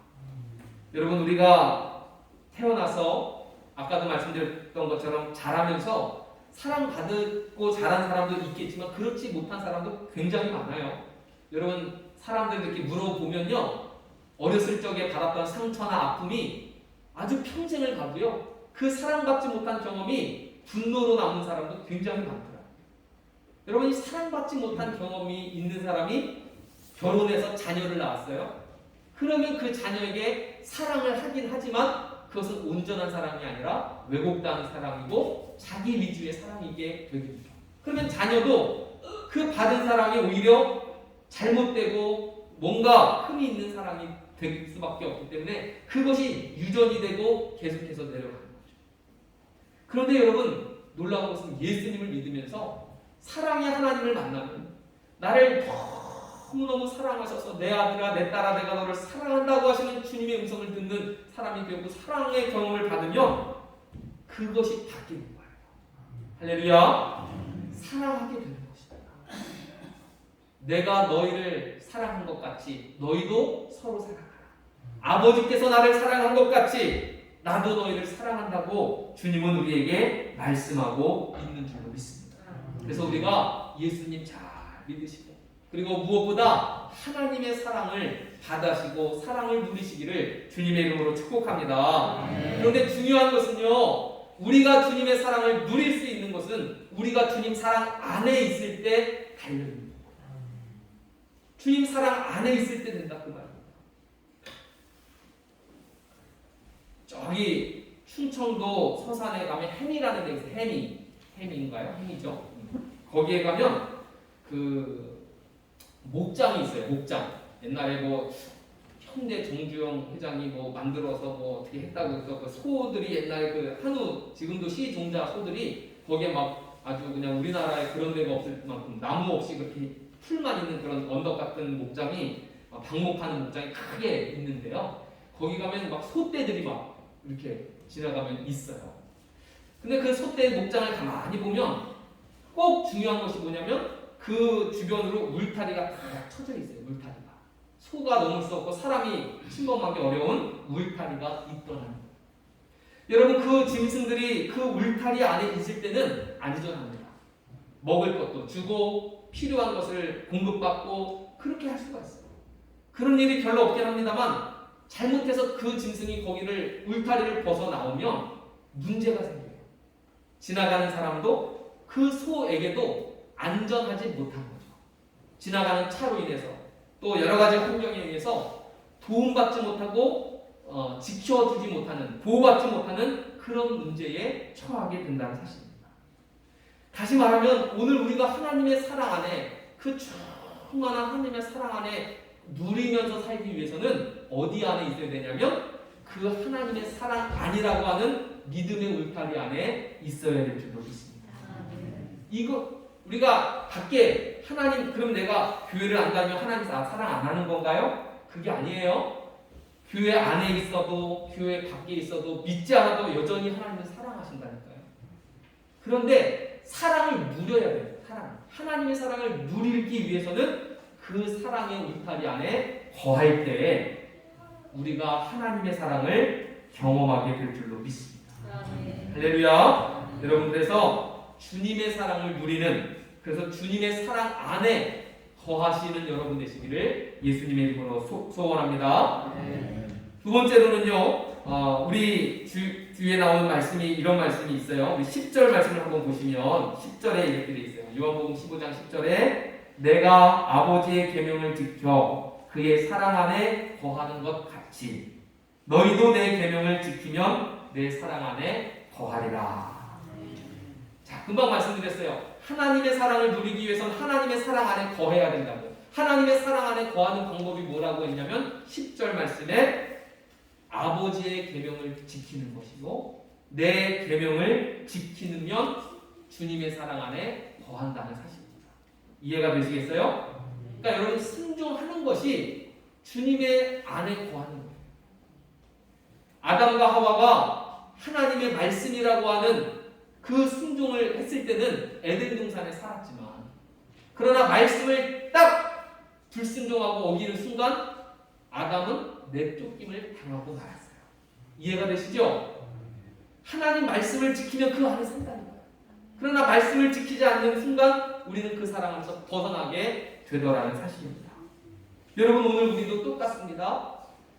여러분 우리가 태어나서 아까도 말씀드렸던 것처럼 자라면서 사랑받고 자란 사람도 있겠지만 그렇지 못한 사람도 굉장히 많아요. 여러분 사람들 이렇게 물어보면요, 어렸을 적에 받았던 상처나 아픔이 아주 평생을 가고요, 그 사랑받지 못한 경험이 분노로 남는 사람도 굉장히 많더라고요. 여러분 이 사랑받지 못한 경험이 있는 사람이 결혼해서 자녀를 낳았어요. 그러면 그 자녀에게 사랑을 하긴 하지만 그것은 온전한 사랑이 아니라 왜곡된 사랑이고 자기 위주의 사랑이게 되겠죠. 그러면 자녀도 그 받은 사랑이 오히려 잘못되고 뭔가 흠이 있는 사랑이 될 수밖에 없기 때문에 그것이 유전이 되고 계속해서 내려가는 거죠. 그런데 여러분 놀라운 것은 예수님을 믿으면서 사랑의 하나님을 만나면 나를 너무너무 사랑하셔서 내 아들아 내 딸아 내가 너를 사랑한다고 하시는 주님의 음성을 듣는 사람이 되고 사랑의 경험을 받으면 그것이 바뀌는 거예요. 할렐루야. 사랑하게 되는 것이다. 내가 너희를 사랑한 것 같이 너희도 서로 사랑하라. 아버지께서 나를 사랑한 것 같이 나도 너희를 사랑한다고 주님은 우리에게 말씀하고 있는 줄로 믿습니다. 그래서 우리가 예수님 잘 믿으시고 그리고 무엇보다 하나님의 사랑을 받으시고 사랑을 누리시기를 주님의 이름으로 축복합니다. 그런데 중요한 것은요, 우리가 주님의 사랑을 누릴 수 있는 것은 우리가 주님 사랑 안에 있을 때 달려있는 거예요. 주님 사랑 안에 있을 때 된다 그 말입니다. 저기 충청도 서산에 가면 해미라는 데 있어요. 해미인가요? 해미죠. 거기에 가면 그 목장이 있어요. 목장. 옛날에 뭐 현대 정주영 회장이 뭐 만들어서 뭐 어떻게 했다고 해서 그 소들이 옛날에 그 한우 지금도 시종자 소들이 거기에 막 아주 그냥 우리나라에 그런 데가 없을 만큼 나무 없이 그렇게 풀만 있는 그런 언덕 같은 목장이 방목하는 목장이 크게 있는데요. 거기 가면 막 소떼들이 막 이렇게 지나가면 있어요. 근데 그 소떼 목장을 가만히 보면 꼭 중요한 것이 뭐냐면 그 주변으로 울타리가 다 쳐져 있어요. 울타리가. 소가 넘을 수 없고 사람이 침범하기 어려운 울타리가 있더라는 거예요. 여러분 그 짐승들이 그 울타리 안에 있을 때는 안전합니다. 먹을 것도 주고 필요한 것을 공급받고 그렇게 할 수가 있어요. 그런 일이 별로 없긴 합니다만 잘못해서 그 짐승이 거기를 울타리를 벗어나오면 문제가 생겨요. 지나가는 사람도 그 소에게도 안전하지 못한 거죠. 지나가는 차로 인해서 또 여러 가지 환경에 의해서 도움받지 못하고 지켜주지 못하는 보호받지 못하는 그런 문제에 처하게 된다는 사실입니다. 다시 말하면 오늘 우리가 하나님의 사랑 안에 그 충만한 하나님의 사랑 안에 누리면서 살기 위해서는 어디 안에 있어야 되냐면 그 하나님의 사랑 아니라고 하는 믿음의 울타리 안에 있어야 될 줄로 믿습니다. 이거 우리가 밖에 하나님 그럼 내가 교회를 안 다니면 하나님 사랑 안 하는 건가요? 그게 아니에요. 교회 안에 있어도 교회 밖에 있어도 믿지 않아도 여전히 하나님을 사랑하신다니까요. 그런데 사랑을 누려야 돼요. 하나님의 사랑을 누리기 위해서는 그 사랑의 울타리 안에 거할 때에 우리가 하나님의 사랑을 경험하게 될 줄로 믿습니다. 할렐루야. 여러분 그래서 주님의 사랑을 누리는 그래서 주님의 사랑 안에 거하시는 여러분 되시기를 예수님의 이름으로 소원합니다. 두 번째로는요, 우리 뒤에 나오는 말씀이 이런 말씀이 있어요. 우리 10절 말씀을 한번 보시면 10절에 이렇게 돼 있어요. 요한복음 15장 10절에 내가 아버지의 계명을 지켜 그의 사랑 안에 거하는 것 같이 너희도 내 계명을 지키면 내 사랑 안에 거하리라. 자, 금방 말씀드렸어요. 하나님의 사랑을 누리기 위해서는 하나님의 사랑 안에 거해야 된다고. 하나님의 사랑 안에 거하는 방법이 뭐라고 했냐면 10절 말씀에 아버지의 계명을 지키는 것이고 내 계명을 지키면 주님의 사랑 안에 거한다는 사실입니다. 이해가 되시겠어요? 그러니까 여러분 순종하는 것이 주님의 안에 거하는 거예요. 아담과 하와가 하나님의 말씀이라고 하는 그 순종을 했을 때는 에덴 동산에 살았지만 그러나 말씀을 딱 불순종하고 어기는 순간 아담은 내쫓김을 당하고 말았어요. 이해가 되시죠? 하나님 말씀을 지키면 그 안에 산다는 거예요. 그러나 말씀을 지키지 않는 순간 우리는 그 사랑에서 벗어나게 되더라는 사실입니다. 여러분 오늘 우리도 똑같습니다.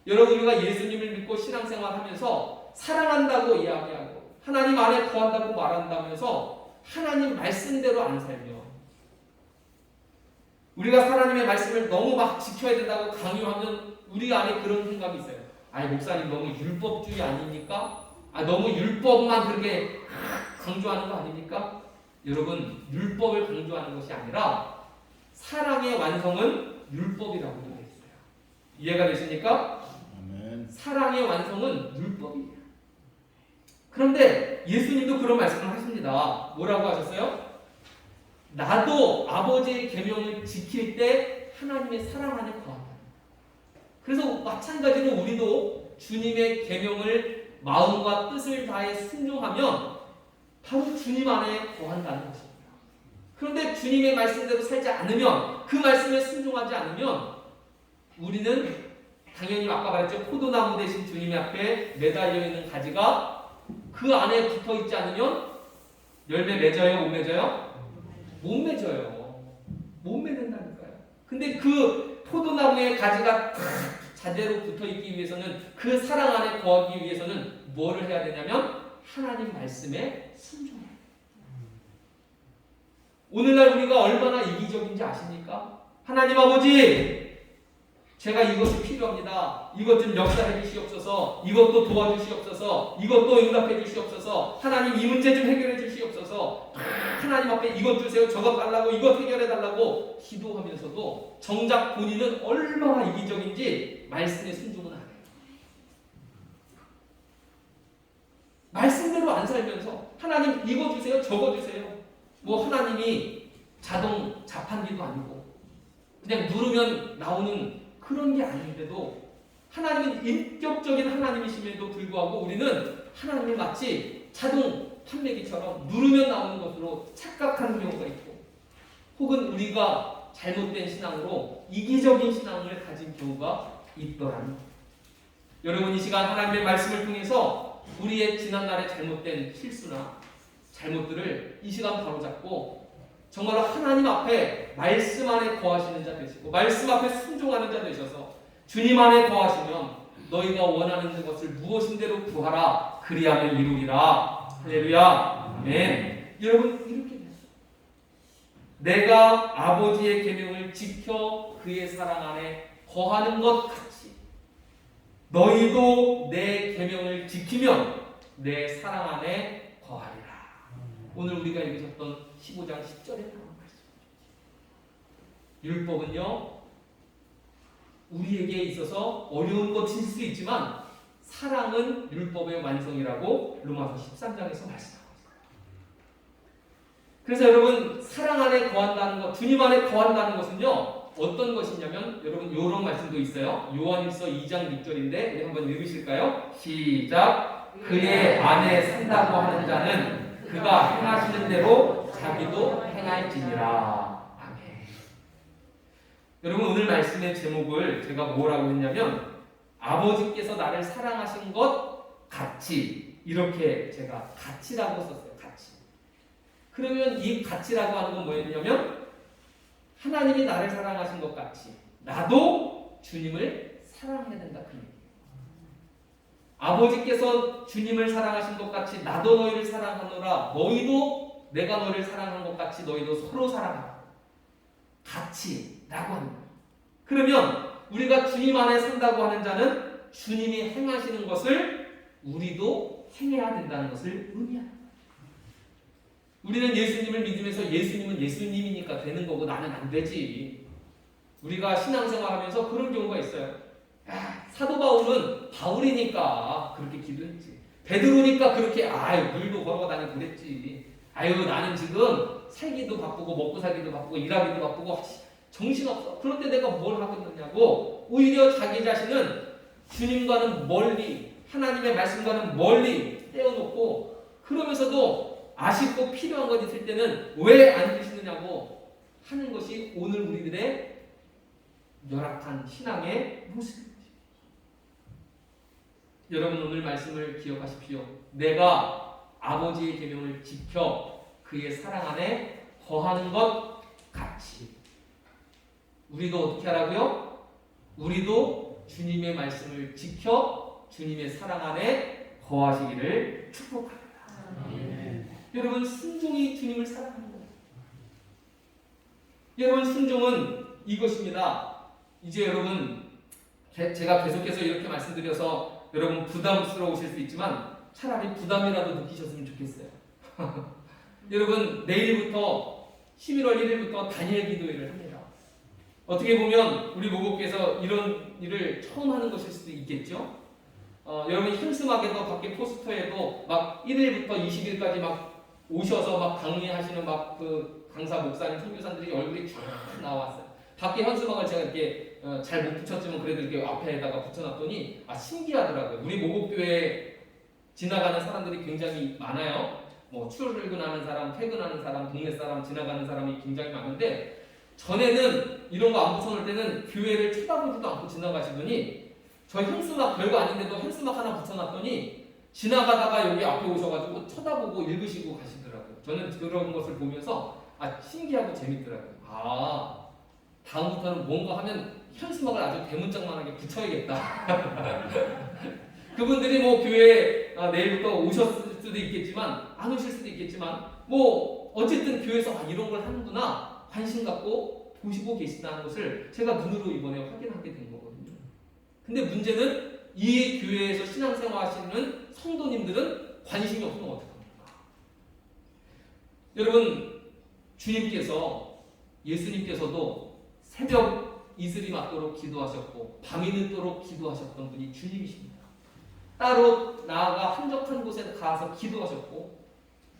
여러분 우리가 예수님을 믿고 신앙생활하면서 사랑한다고 이야기하고 하나님 안에 거한다고 말한다면서 하나님 말씀대로 안 살면 우리가 하나님의 말씀을 너무 막 지켜야 된다고 강요하면 우리 안에 그런 생각이 있어요. 아니 목사님 너무 율법주의 아닙니까? 너무 율법만 그렇게 강조하는 거 아닙니까? 여러분 율법을 강조하는 것이 아니라 사랑의 완성은 율법이라고 되어 있어요. 이해가 되십니까? 아멘. 사랑의 완성은 율법이에요. 그런데 예수님도 그런 말씀을 하십니다. 뭐라고 하셨어요? 나도 아버지의 계명을 지킬 때 하나님의 사랑 안에 거한다. 그래서 마찬가지로 우리도 주님의 계명을 마음과 뜻을 다해 순종하면 바로 주님 안에 거한다는 것입니다. 그런데 주님의 말씀대로 살지 않으면 그 말씀에 순종하지 않으면 우리는 당연히 아까 말했죠. 포도나무 대신 주님 앞에 매달려 있는 가지가 그 안에 붙어 있지 않으면 열매 맺어요? 못 맺어요? 못 맺어요. 못 맺는다니까요. 근데 그 포도나무의 가지가 제대로 붙어 있기 위해서는 그 사랑 안에 거하기 위해서는 뭐를 해야 되냐면 하나님 말씀에 순종해야 돼요. 오늘날 우리가 얼마나 이기적인지 아십니까? 하나님 아버지 제가 이것이 필요합니다. 이것 좀 역사해 주시옵소서. 이것도 도와주시옵소서. 이것도 응답해 주시옵소서. 하나님 이 문제 좀 해결해 주시옵소서. 하나님 앞에 이것 주세요. 저것 달라고 이것 해결해 달라고 기도하면서도 정작 본인은 얼마나 이기적인지 말씀에 순종은 안 해요. 말씀대로 안 살면서 하나님 이거 주세요. 저거 주세요. 뭐 하나님이 자동 자판기도 아니고 그냥 누르면 나오는 그런 게 아닌데도 하나님은 인격적인 하나님이심에도 불구하고 우리는 하나님이 마치 자동 판매기처럼 누르면 나오는 것으로 착각하는 경우가 있고 혹은 우리가 잘못된 신앙으로 이기적인 신앙을 가진 경우가 있더라는 거예요. 여러분 이 시간 하나님의 말씀을 통해서 우리의 지난날의 잘못된 실수나 잘못들을 이 시간 바로잡고 정말 하나님 앞에 말씀 안에 거하시는 자 되시고 말씀 앞에 순종하는 자 되셔서 주님 안에 거하시면 너희가 원하는 것을 무엇인대로 구하라 그리하면 이루리라. 할렐루야. 아멘. 여러분 이렇게 됐어요. 내가 아버지의 계명을 지켜 그의 사랑 안에 거하는 것 같이 너희도 내 계명을 지키면 내 사랑 안에 거하리라. 오늘 우리가 읽으셨던 15장 10절에 나온 말씀입니다. 율법은요 우리에게 있어서 어려운 것일 수 있지만 사랑은 율법의 완성이라고 로마서 13장에서 말씀하고 있어요. 그래서 여러분 사랑 안에 거한다는 것, 주님 안에 거한다는 것은요 어떤 것이냐면 여러분 이런 말씀도 있어요. 요한일서 2장 6절인데 우리 한번 읽으실까요? 시작. 그의 안에 산다고 하는 자는 그가 행하시는 대로 자기도 행할지니라. 아멘. 여러분 오늘 말씀의 제목을 제가 뭐라고 했냐면 아버지께서 나를 사랑하신 것 같이 이렇게 제가 같이라고 썼어요. 같이. 그러면 이 같이라고 하는 건 뭐였냐면 하나님이 나를 사랑하신 것 같이 나도 주님을 사랑해야 된다 그 얘기예요. 아버지께서 주님을 사랑하신 것 같이 나도 너희를 사랑하노라. 너희도 내가 너희를 사랑한 것 같이 너희도 서로 사랑하라. 같이라고 하는 거예요. 그러면 우리가 주님 안에 산다고 하는 자는 주님이 행하시는 것을 우리도 행해야 된다는 것을 의미합니다. 우리는 예수님을 믿으면서 예수님은 예수님이니까 되는 거고 나는 안 되지. 우리가 신앙생활하면서 그런 경우가 있어요. 사도 바울은 바울이니까 그렇게 기도했지. 베드로니까 그렇게 물도 걸어다니고 그랬지. 나는 지금 살기도 바쁘고 먹고 살기도 바쁘고 일하기도 바쁘고 정신없어. 그럴 때 내가 뭘 하고 있느냐고 오히려 자기 자신은 주님과는 멀리 하나님의 말씀과는 멀리 떼어놓고 그러면서도 아쉽고 필요한 것 있을 때는 왜 안 드시느냐고 하는 것이 오늘 우리들의 열악한 신앙의 모습입니다. 여러분 오늘 말씀을 기억하십시오. 내가 아버지의 계명을 지켜 그의 사랑 안에 거하는 것 같이 우리도 어떻게 하라고요? 우리도 주님의 말씀을 지켜 주님의 사랑 안에 거하시기를 축복합니다. 여러분 순종이 주님을 사랑하는 거예요. 여러분 순종은 이것입니다. 이제 여러분 제가 계속해서 이렇게 말씀드려서 여러분 부담스러우실 수 있지만 차라리 부담이라도 느끼셨으면 좋겠어요. 여러분 내일부터 11월 1일부터 다니엘 기도회를 합니다. 어떻게 보면 우리 모국에서 이런 일을 처음 하는 것일 수도 있겠죠. 여러분 현수막에도 밖에 포스터에도 막 1일부터 20일까지 막 오셔서 막 강의하시는 막 그 강사 목사님 선교사들이 얼굴이 쫙 나왔어요. 밖에 현수막을 제가 이렇게 잘 못 붙였지만 그래도 이렇게 앞에다가 붙여놨더니 신기하더라고요. 우리 모국교회 지나가는 사람들이 굉장히 많아요. 뭐 출근하는 사람, 퇴근하는 사람, 동네 사람, 지나가는 사람이 굉장히 많은데 전에는 이런 거 안 붙여놓을 때는 교회를 쳐다보지도 않고 지나가시더니 저 현수막 별거 아닌데도 현수막 하나 붙여놨더니 지나가다가 여기 앞에 오셔가지고 쳐다보고 읽으시고 가시더라고요. 저는 그런 것을 보면서 신기하고 재밌더라고요. 다음부터는 뭔가 하면 현수막을 아주 대문짝만하게 붙여야겠다. 그분들이 뭐 교회에 내일부터 오셨을 수도 있겠지만 안 오실 수도 있겠지만 뭐 어쨌든 교회에서 이런 걸 하는구나 관심 갖고 보시고 계신다는 것을 제가 눈으로 이번에 확인하게 된 거거든요. 근데 문제는 이 교회에서 신앙생활 하시는 성도님들은 관심이 없으면 어떡합니까? 여러분 주님께서 예수님께서도 새벽 이슬이 맞도록 기도하셨고 밤이 늦도록 기도하셨던 분이 주님이십니다. 따로 나아가 한적한 곳에 가서 기도하셨고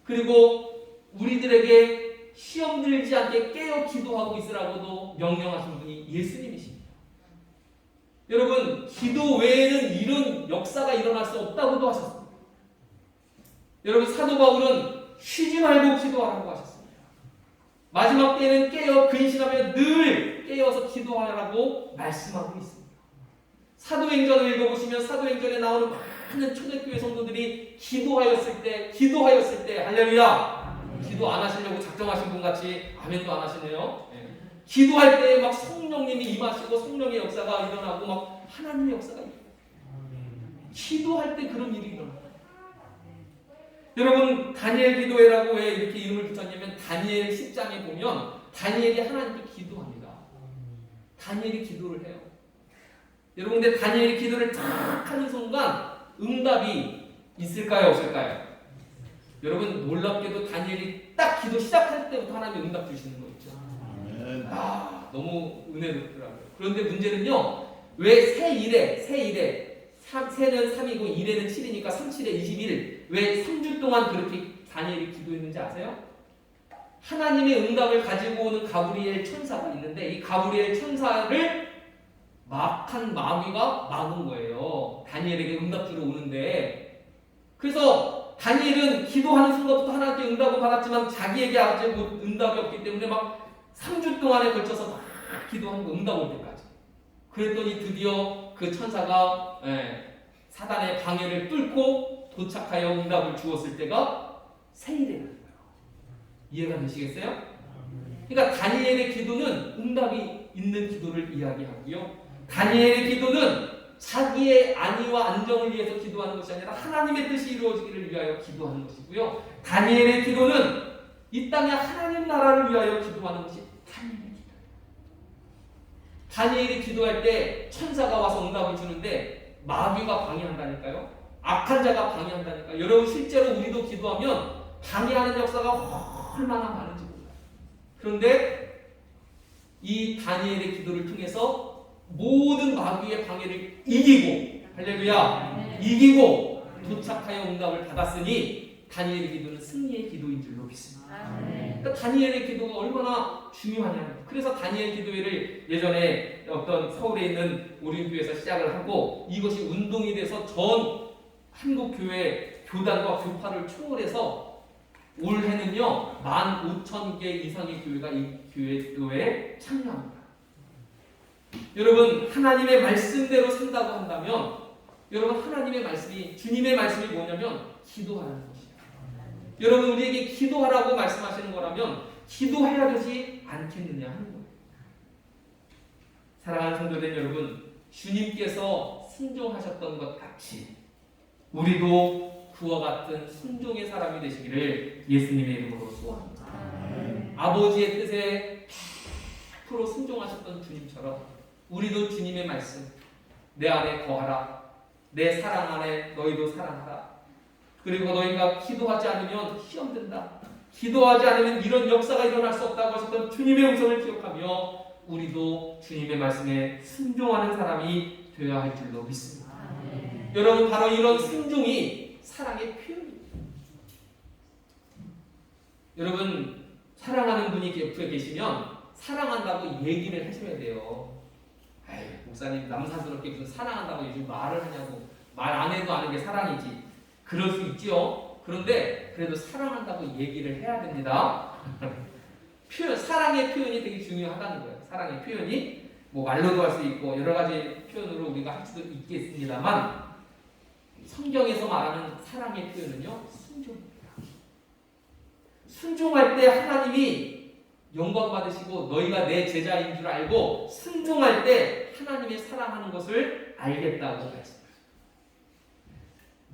그리고 우리들에게 시험 들지 않게 깨어 기도하고 있으라고도 명령하신 분이 예수님이십니다. 여러분 기도 외에는 이런 역사가 일어날 수 없다고도 하셨습니다. 여러분 사도 바울은 쉬지 말고 기도하라고 하셨습니다. 마지막 때에는 깨어 근신하며 늘 깨어서 기도하라고 말씀하고 있습니다. 사도행전을 읽어보시면 사도행전에 나오는 많은 초대교회 성도들이 기도하였을 때 할렐루야 기도 안 하시려고 작정하신 분 같이 아멘도 안 하시네요. 기도할 때 막 성령님이 임하시고 성령의 역사가 일어나고 막 하나님의 역사가 일어나요. 기도할 때 그런 일이 일어나요. 여러분 다니엘 기도회라고 왜 이렇게 이름을 붙였냐면 다니엘 10장에 보면 다니엘이 하나님께 기도합니다. 다니엘이 기도를 해요. 여러분 근데 다니엘이 기도를 딱 하는 순간 응답이 있을까요 없을까요? 여러분 놀랍게도 다니엘이 딱 기도 시작할 때부터 하나님이 응답 주시는 거 있죠. 너무 은혜롭더라고요. 그런데 문제는요 왜 새일에 새는 3이고 1에는 7이니까 3, 7에 21 왜 3주 동안 그렇게 다니엘이 기도했는지 아세요? 하나님의 응답을 가지고 오는 가브리엘 천사가 있는데 이 가브리엘 천사를 막한 마귀가 막은 거예요. 다니엘에게 응답 주러 오는데 그래서 다니엘은 기도하는 순간부터 하나님께 응답을 받았지만 자기에게 아직 응답이 없기 때문에 막 3주 동안에 걸쳐서 막 기도하는 거 응답 올 때까지 그랬더니 드디어 그 천사가 사단의 방해를 뚫고 도착하여 응답을 주었을 때가 새일이라는 거예요. 이해가 되시겠어요? 그러니까 다니엘의 기도는 응답이 있는 기도를 이야기하고요. 다니엘의 기도는 자기의 안위와 안정을 위해서 기도하는 것이 아니라 하나님의 뜻이 이루어지기를 위하여 기도하는 것이고요. 다니엘의 기도는 이 땅의 하나님 나라를 위하여 기도하는 것이 다니엘의 기도예요. 다니엘이 기도할 때 천사가 와서 응답을 주는데 마귀가 방해한다니까요. 악한 자가 방해한다니까요. 여러분 실제로 우리도 기도하면 방해하는 역사가 얼마나 많은지 몰라요. 그런데 이 다니엘의 기도를 통해서 모든 마귀의 방해를 이기고 할렐루야 이기고 도착하여 응답을 받았으니 다니엘의 기도는 승리의 기도인 줄로 믿습니다. 네. 그러니까 다니엘의 기도가 얼마나 중요하냐. 그래서 다니엘 기도회를 예전에 어떤 서울에 있는 우리 교회에서 시작을 하고 이것이 운동이 돼서 전 한국 교회 교단과 교파를 초월해서 올해는요 15,000개 이상의 교회가 이 교회에 참여합니다. 여러분 하나님의 말씀대로 산다고 한다면 여러분 하나님의 말씀이 주님의 말씀이 뭐냐면 기도하라는 것이에요. 여러분 우리에게 기도하라고 말씀하시는 거라면 기도해야 되지 않겠느냐 하는 거예요. 사랑하는 성도된 여러분, 주님께서 순종하셨던 것 같이 우리도 그와 같은 순종의 사람이 되시기를 예수님의 이름으로 소원합니다. 아버지의 뜻에 100% 순종하셨던 주님처럼 우리도 주님의 말씀 내 안에 거하라, 내 사랑 안에 너희도 사랑하라. 그리고 너희가 기도하지 않으면 시험된다. 기도하지 않으면 이런 역사가 일어날 수 없다고 하셨던 주님의 음성을 기억하며 우리도 주님의 말씀에 순종하는 사람이 되어야 할 줄로 믿습니다. 여러분 바로 이런 순종이 사랑의 표현입니다. 여러분 사랑하는 분이 옆에 계시면 사랑한다고 얘기를 해줘야 돼요. 아이 목사님 남사스럽게 무슨 사랑한다고 요즘 말을 하냐고. 말 안 해도 아는 게 사랑이지. 그럴 수 있지요. 그런데 그래도 사랑한다고 얘기를 해야 됩니다. 표현, 사랑의 표현이 되게 중요하다는 거예요. 사랑의 표현이 뭐 말로도 할 수 있고 여러 가지 표현으로 우리가 할 수도 있겠습니다만 성경에서 말하는 사랑의 표현은요 순종입니다. 순종할 때 하나님이 영광 받으시고 너희가 내 제자인 줄 알고 순종할 때 하나님의 사랑하는 것을 알겠다고 말씀하십니다.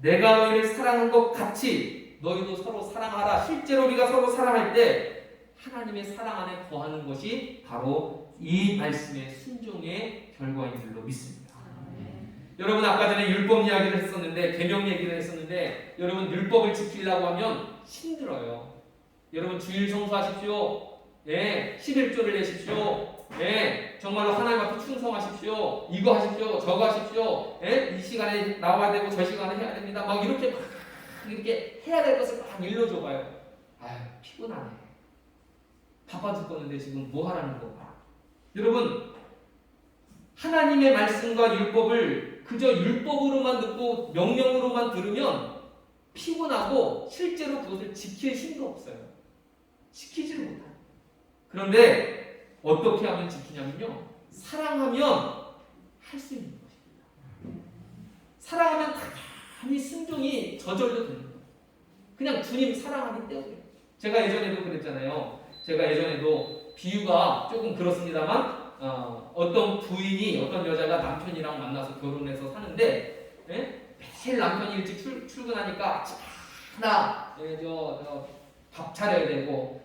내가 너희를 사랑한 것 같이 너희도 서로 사랑하라. 실제로 우리가 서로 사랑할 때 하나님의 사랑 안에 거하는 것이 바로 이 말씀의 순종의 결과인 줄로 믿습니다. 여러분 아까 전에 율법 이야기를 했었는데 계명 얘기를 했었는데 여러분 율법을 지키려고 하면 힘들어요. 여러분 주일 성수하십시오. 예, 11조를 내십시오. 예, 정말로 하나님 앞에 충성하십시오. 이거 하십시오. 저거 하십시오. 예, 이 시간에 나와야 되고 저 시간에 해야 됩니다. 막 이렇게 해야 될 것을 막 일러줘봐요. 아유 피곤하네. 바빠 죽겠는데 지금 뭐 하라는 건가? 여러분 하나님의 말씀과 율법을 그저 율법으로만 듣고 명령으로만 들으면 피곤하고 실제로 그것을 지킬 힘도 없어요. 지키지를 못해요. 그런데 어떻게 하면 지키냐면요. 사랑하면 할 수 있는 것입니다. 사랑하면 당연히 순종이 저절로 되는 거예요. 그냥 주님 사랑하기 때문에. 제가 예전에도 그랬잖아요. 제가 예전에도 비유가 조금 그렇습니다만 어떤 부인이 어떤 여자가 남편이랑 만나서 결혼해서 사는데 예? 매일 남편이 일찍 출근하니까 아침 하나 밥 차려야 되고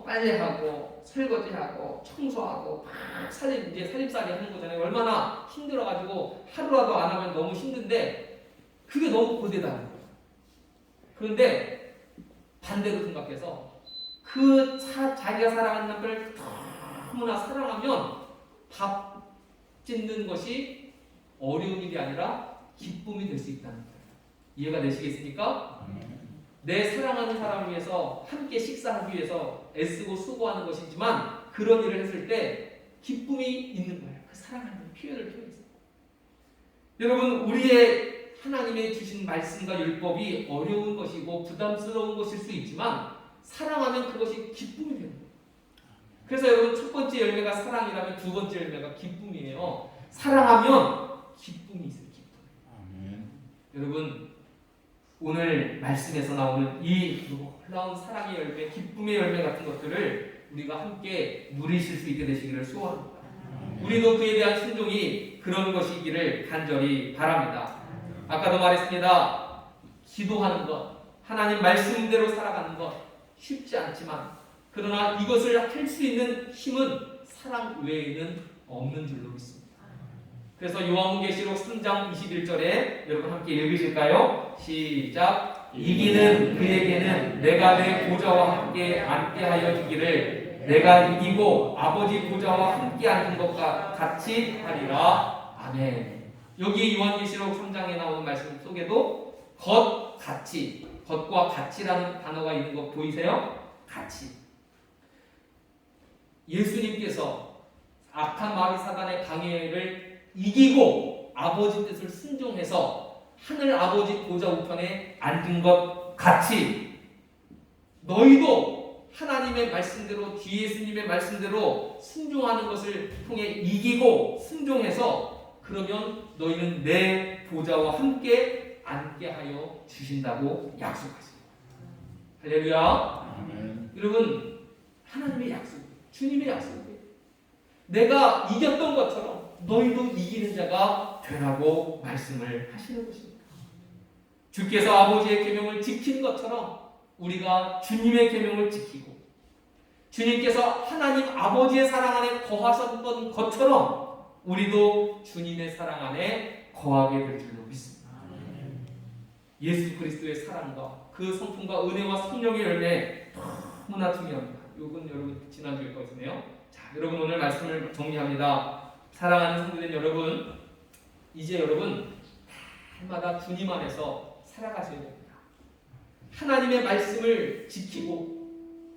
빨래하고 설거지하고 청소하고 이제 살림살이 하는 거잖아요. 얼마나 힘들어가지고 하루라도 안 하면 너무 힘든데 그게 너무 고되다는 거예요. 그런데 반대로 생각해서 자기가 사랑하는 남편을 너무나 사랑하면 밥 짓는 것이 어려운 일이 아니라 기쁨이 될 수 있다는 거예요. 이해가 되시겠습니까? 내 사랑하는 사람을 위해서 함께 식사하기 위해서 애쓰고 수고하는 것이지만 그런 일을 했을 때 기쁨이 있는 거예요. 그 사랑하는 표현을 통해서. 여러분 우리의 하나님의 주신 말씀과 율법이 어려운 것이고 부담스러운 것일 수 있지만 사랑하면 그것이 기쁨이 되는 거예요. 그래서 여러분 첫 번째 열매가 사랑이라면 두 번째 열매가 기쁨이에요. 사랑하면 기쁨이 있어요. 기쁨. 여러분 오늘 말씀에서 나오는 이 놀라운 사랑의 열매, 기쁨의 열매 같은 것들을 우리가 함께 누리실 수 있게 되시기를 소원합니다. 우리도 그에 대한 순종이 그런 것이기를 간절히 바랍니다. 아까도 말했습니다. 기도하는 것, 하나님 말씀대로 살아가는 것 쉽지 않지만 그러나 이것을 할 수 있는 힘은 사랑 외에는 없는 줄로 믿습니다. 그래서 요한계시록 3장 21절에 여러분 함께 읽으실까요? 시작. 이기는 그에게는 내가 내 보좌와 함께 앉게 하여 주기를 내가 이기고 아버지 보좌와 함께 앉은 것과 같이 하리라. 아멘. 여기 요한계시록 3장에 나오는 말씀 속에도 것 같이 것과 같이라는 단어가 있는 거 보이세요? 같이. 예수님께서 악한 마귀 사단의 방해를 이기고 아버지 뜻을 순종해서 하늘 아버지 보좌 우편에 앉은 것 같이 너희도 하나님의 말씀대로 예수님의 말씀대로 순종하는 것을 통해 이기고 순종해서 그러면 너희는 내 보좌와 함께 앉게 하여 주신다고 약속하십니다. 할렐루야. 아멘. 여러분, 하나님의 약속, 주님의 약속이에요. 내가 이겼던 것처럼 너희도 이기는 자가 되라고 말씀을 하시는 것입니다. 주께서 아버지의 계명을 지킨 것처럼 우리가 주님의 계명을 지키고 주님께서 하나님 아버지의 사랑 안에 거하셨던 것처럼 우리도 주님의 사랑 안에 거하게 될 줄로 믿습니다. 예수 그리스도의 사랑과 그 성품과 은혜와 성령의 열매 너무나 중요합니다. 이건 여러분 지난주에 거였네요. 자, 여러분 오늘 말씀을 정리합니다. 사랑하는 성도된 여러분, 이제 여러분 날마다 주님 안에서 살아가셔야 됩니다. 하나님의 말씀을 지키고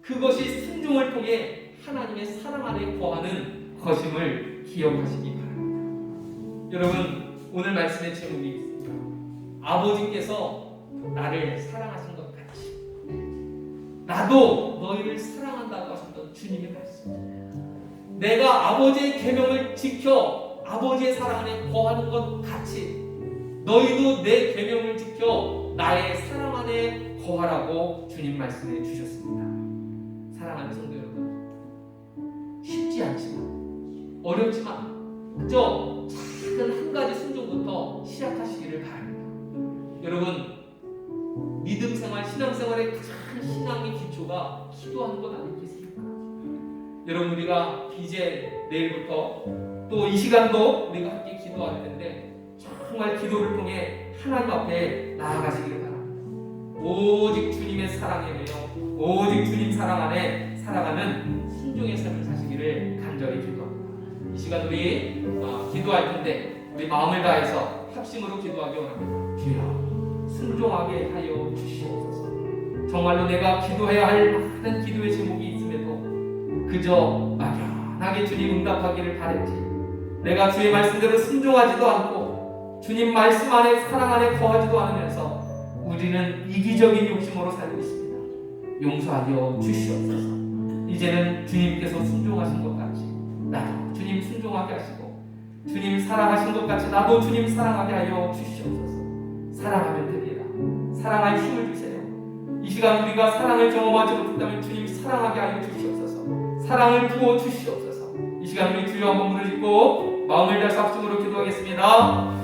그것이 순종을 통해 하나님의 사랑 안에 거하는 것임을 기억하시기 바랍니다. 여러분, 오늘 말씀의 제목이 있습니다. 아버지께서 나를 사랑하신 것 같이 나도 너희를 사랑한다고 하셨던 주님의 말씀. 내가 아버지의 계명을 지켜 아버지의 사랑 안에 거하는 것 같이 너희도 내 계명을 지켜 나의 사랑 안에 거하라고 주님 말씀해 주셨습니다. 사랑하는 성도 여러분, 쉽지 않지만 어렵지만 그저 작은 한 가지 순종부터 시작하시기를 바랍니다. 여러분, 믿음 생활, 신앙 생활의 가장 신앙의 기초가 기도하는 것 아니겠습니까? 여러분, 우리가 이제 내일부터 또 이 시간도 우리가 함께 기도할 텐데 정말 기도를 통해 하나님 앞에 나아가시기를 바랍니다. 오직 주님의 사랑에 매여 오직 주님 사랑 안에 살아가는 순종의 삶을 사시기를 간절히 기도합니다. 이 시간 우리 기도할 텐데 우리 마음을 다해서 합심으로 기도하기 원합니다. 주여, 순종하게 하여 주시옵소서. 정말로 내가 기도해야 할 많은 기도의 제목이 있음에도 그저 막연하게 주님 응답하기를 바랬지 내가 주의 말씀대로 순종하지도 않고 주님 말씀 안에 사랑 안에 거하지도 않으면서 우리는 이기적인 욕심으로 살고 있습니다. 용서하여 주시옵소서. 이제는 주님께서 순종하신 것 같이 나도 주님 순종하게 하시고 주님 사랑하신 것 같이 나도 주님 사랑하게 하여 주시옵소서. 사랑하면 됩니다. 사랑할 힘을 주세요. 이 시간 우리가 사랑을 경험하지 못했다면 주님 사랑하게 하여 주시옵소서. 사랑을 부어 주시옵소서. 이 시간 우리 주여 한번 무릎 꿇고 마음을 다해서 합심으로 기도하겠습니다.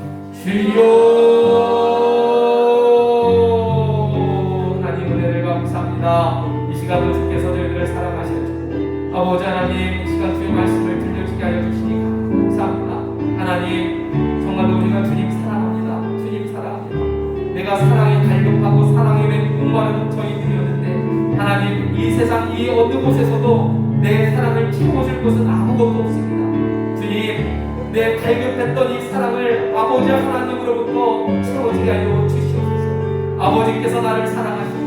주여, 하나님 은혜를 감사합니다. 이 시간도 주께서 저희들을 사랑하시고 아버지 하나님, 이 시간 주의 말씀을 들려주게 하여 주시니 감사합니다. 하나님, 정말로 우리가 주님 사랑합니다. 주님 사랑합니다. 내가 사랑에 갈급하고 사랑에 목마른 저희들이었는데 하나님, 이 세상 이 어느 곳에서도 내 사랑을 채워줄 것은 아무것도 없습니다. 주님, 내 갈급했던 이 사랑을 아버지 하나님으로부터 채워지게 하여 주시옵소서. 아버지께서 나를 사랑하시고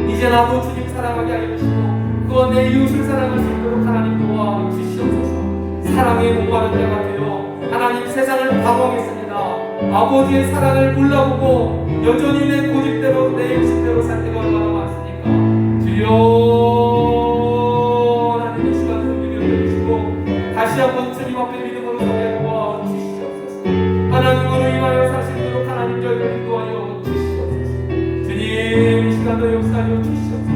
이제 나도 주님 사랑하게 하여 주시고 또 내 이웃을 사랑할 수 있도록 하나님 도와 주시옵소서. 사랑의 목마른 자가 되어 하나님 세상을 방황했습니다. 아버지의 사랑을 몰라보고 여전히 내 고집대로 내 욕심대로 살 때가 얼마나 많습니까? 주여, 하나님의 시간을 누려주시고 다시 한번 주님 앞에 믿음으로 서게 도와 주시옵소서. 하나님으로 임하여 사시도록 하나님 저희를 인도하여 주시옵소서. 주님, 이 시간도 역사하여 주시옵소서.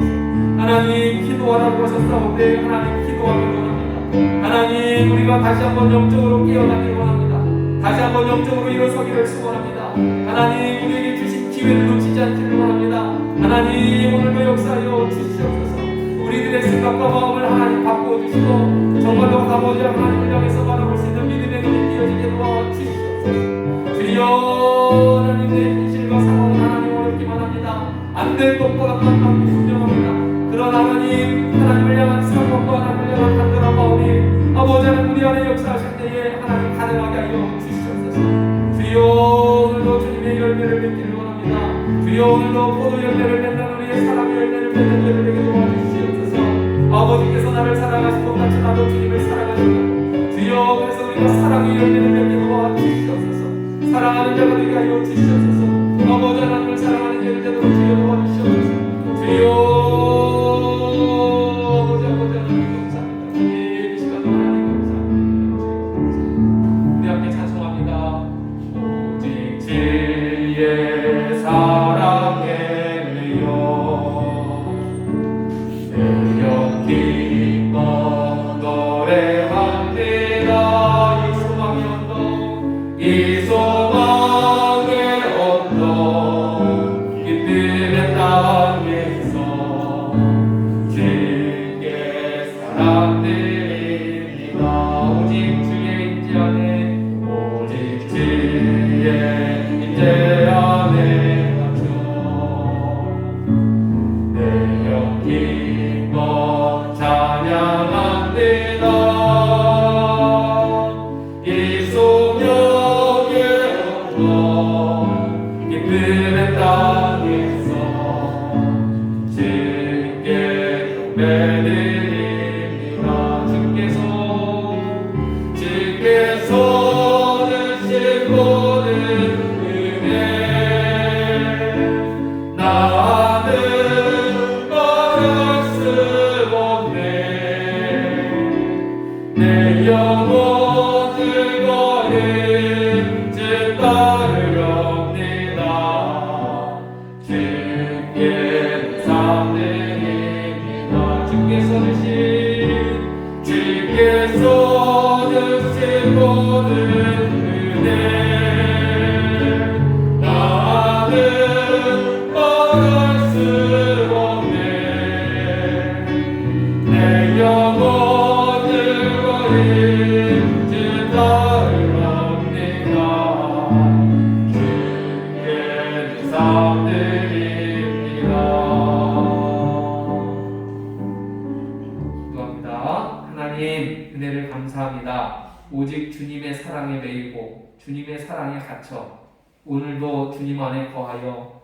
하나님, 기도하라고 하셨사오되 하나님 기도하기를 원합니다. 하나님, 우리가 다시 한번 영적으로 깨어나기를 원합니다. 다시 한번 영적으로 일어서기를 소원합니다. 하나님, 우리에게 주신 기회를 놓치지 않기를 원합니다. 하나님, 오늘도 역사하여 주시옵소서. 우리들의 생각과 마음을 하나님 바꾸어 주시고 정말로 아버지 하나님을 향해서 바라볼 수 있는 믿음의 눈이 띄어지게 도와 주시옵소서. 주여, 하나님, 내 현실과 상황은 하나님 어렵기만 합니다. 안 될 것과 같은 마음이 분명합니다. 그러나 하나님을 향한 사랑과 하나님을 향한 간절한 마음이 아버지 하나님 우리 안에 역사하실 때에 하나님 가능하게 하여 주시옵소서. 주여, 오늘도 주님의 열매를 맺기를 원합니다. 주여 오늘도 포도 열매를 맺는 우리의 사랑의 열매를 맺는 저를 되게 도와주시옵소서. 아버지께서 나를 사랑하신 것 같이 나도 주님을 사랑하시옵소서. 주여 그래서 우리가 사랑의 열매를 맺게 도와주시옵소서. 사랑하는 자가 되게 하여 주시옵소서. 아버지 하나님을 사랑하는 자를 되도록 주여 도와주시옵소서. 주여 오직 주님의 사랑에 매이고 주님의 사랑에 갇혀 오늘도 주님 안에 거하여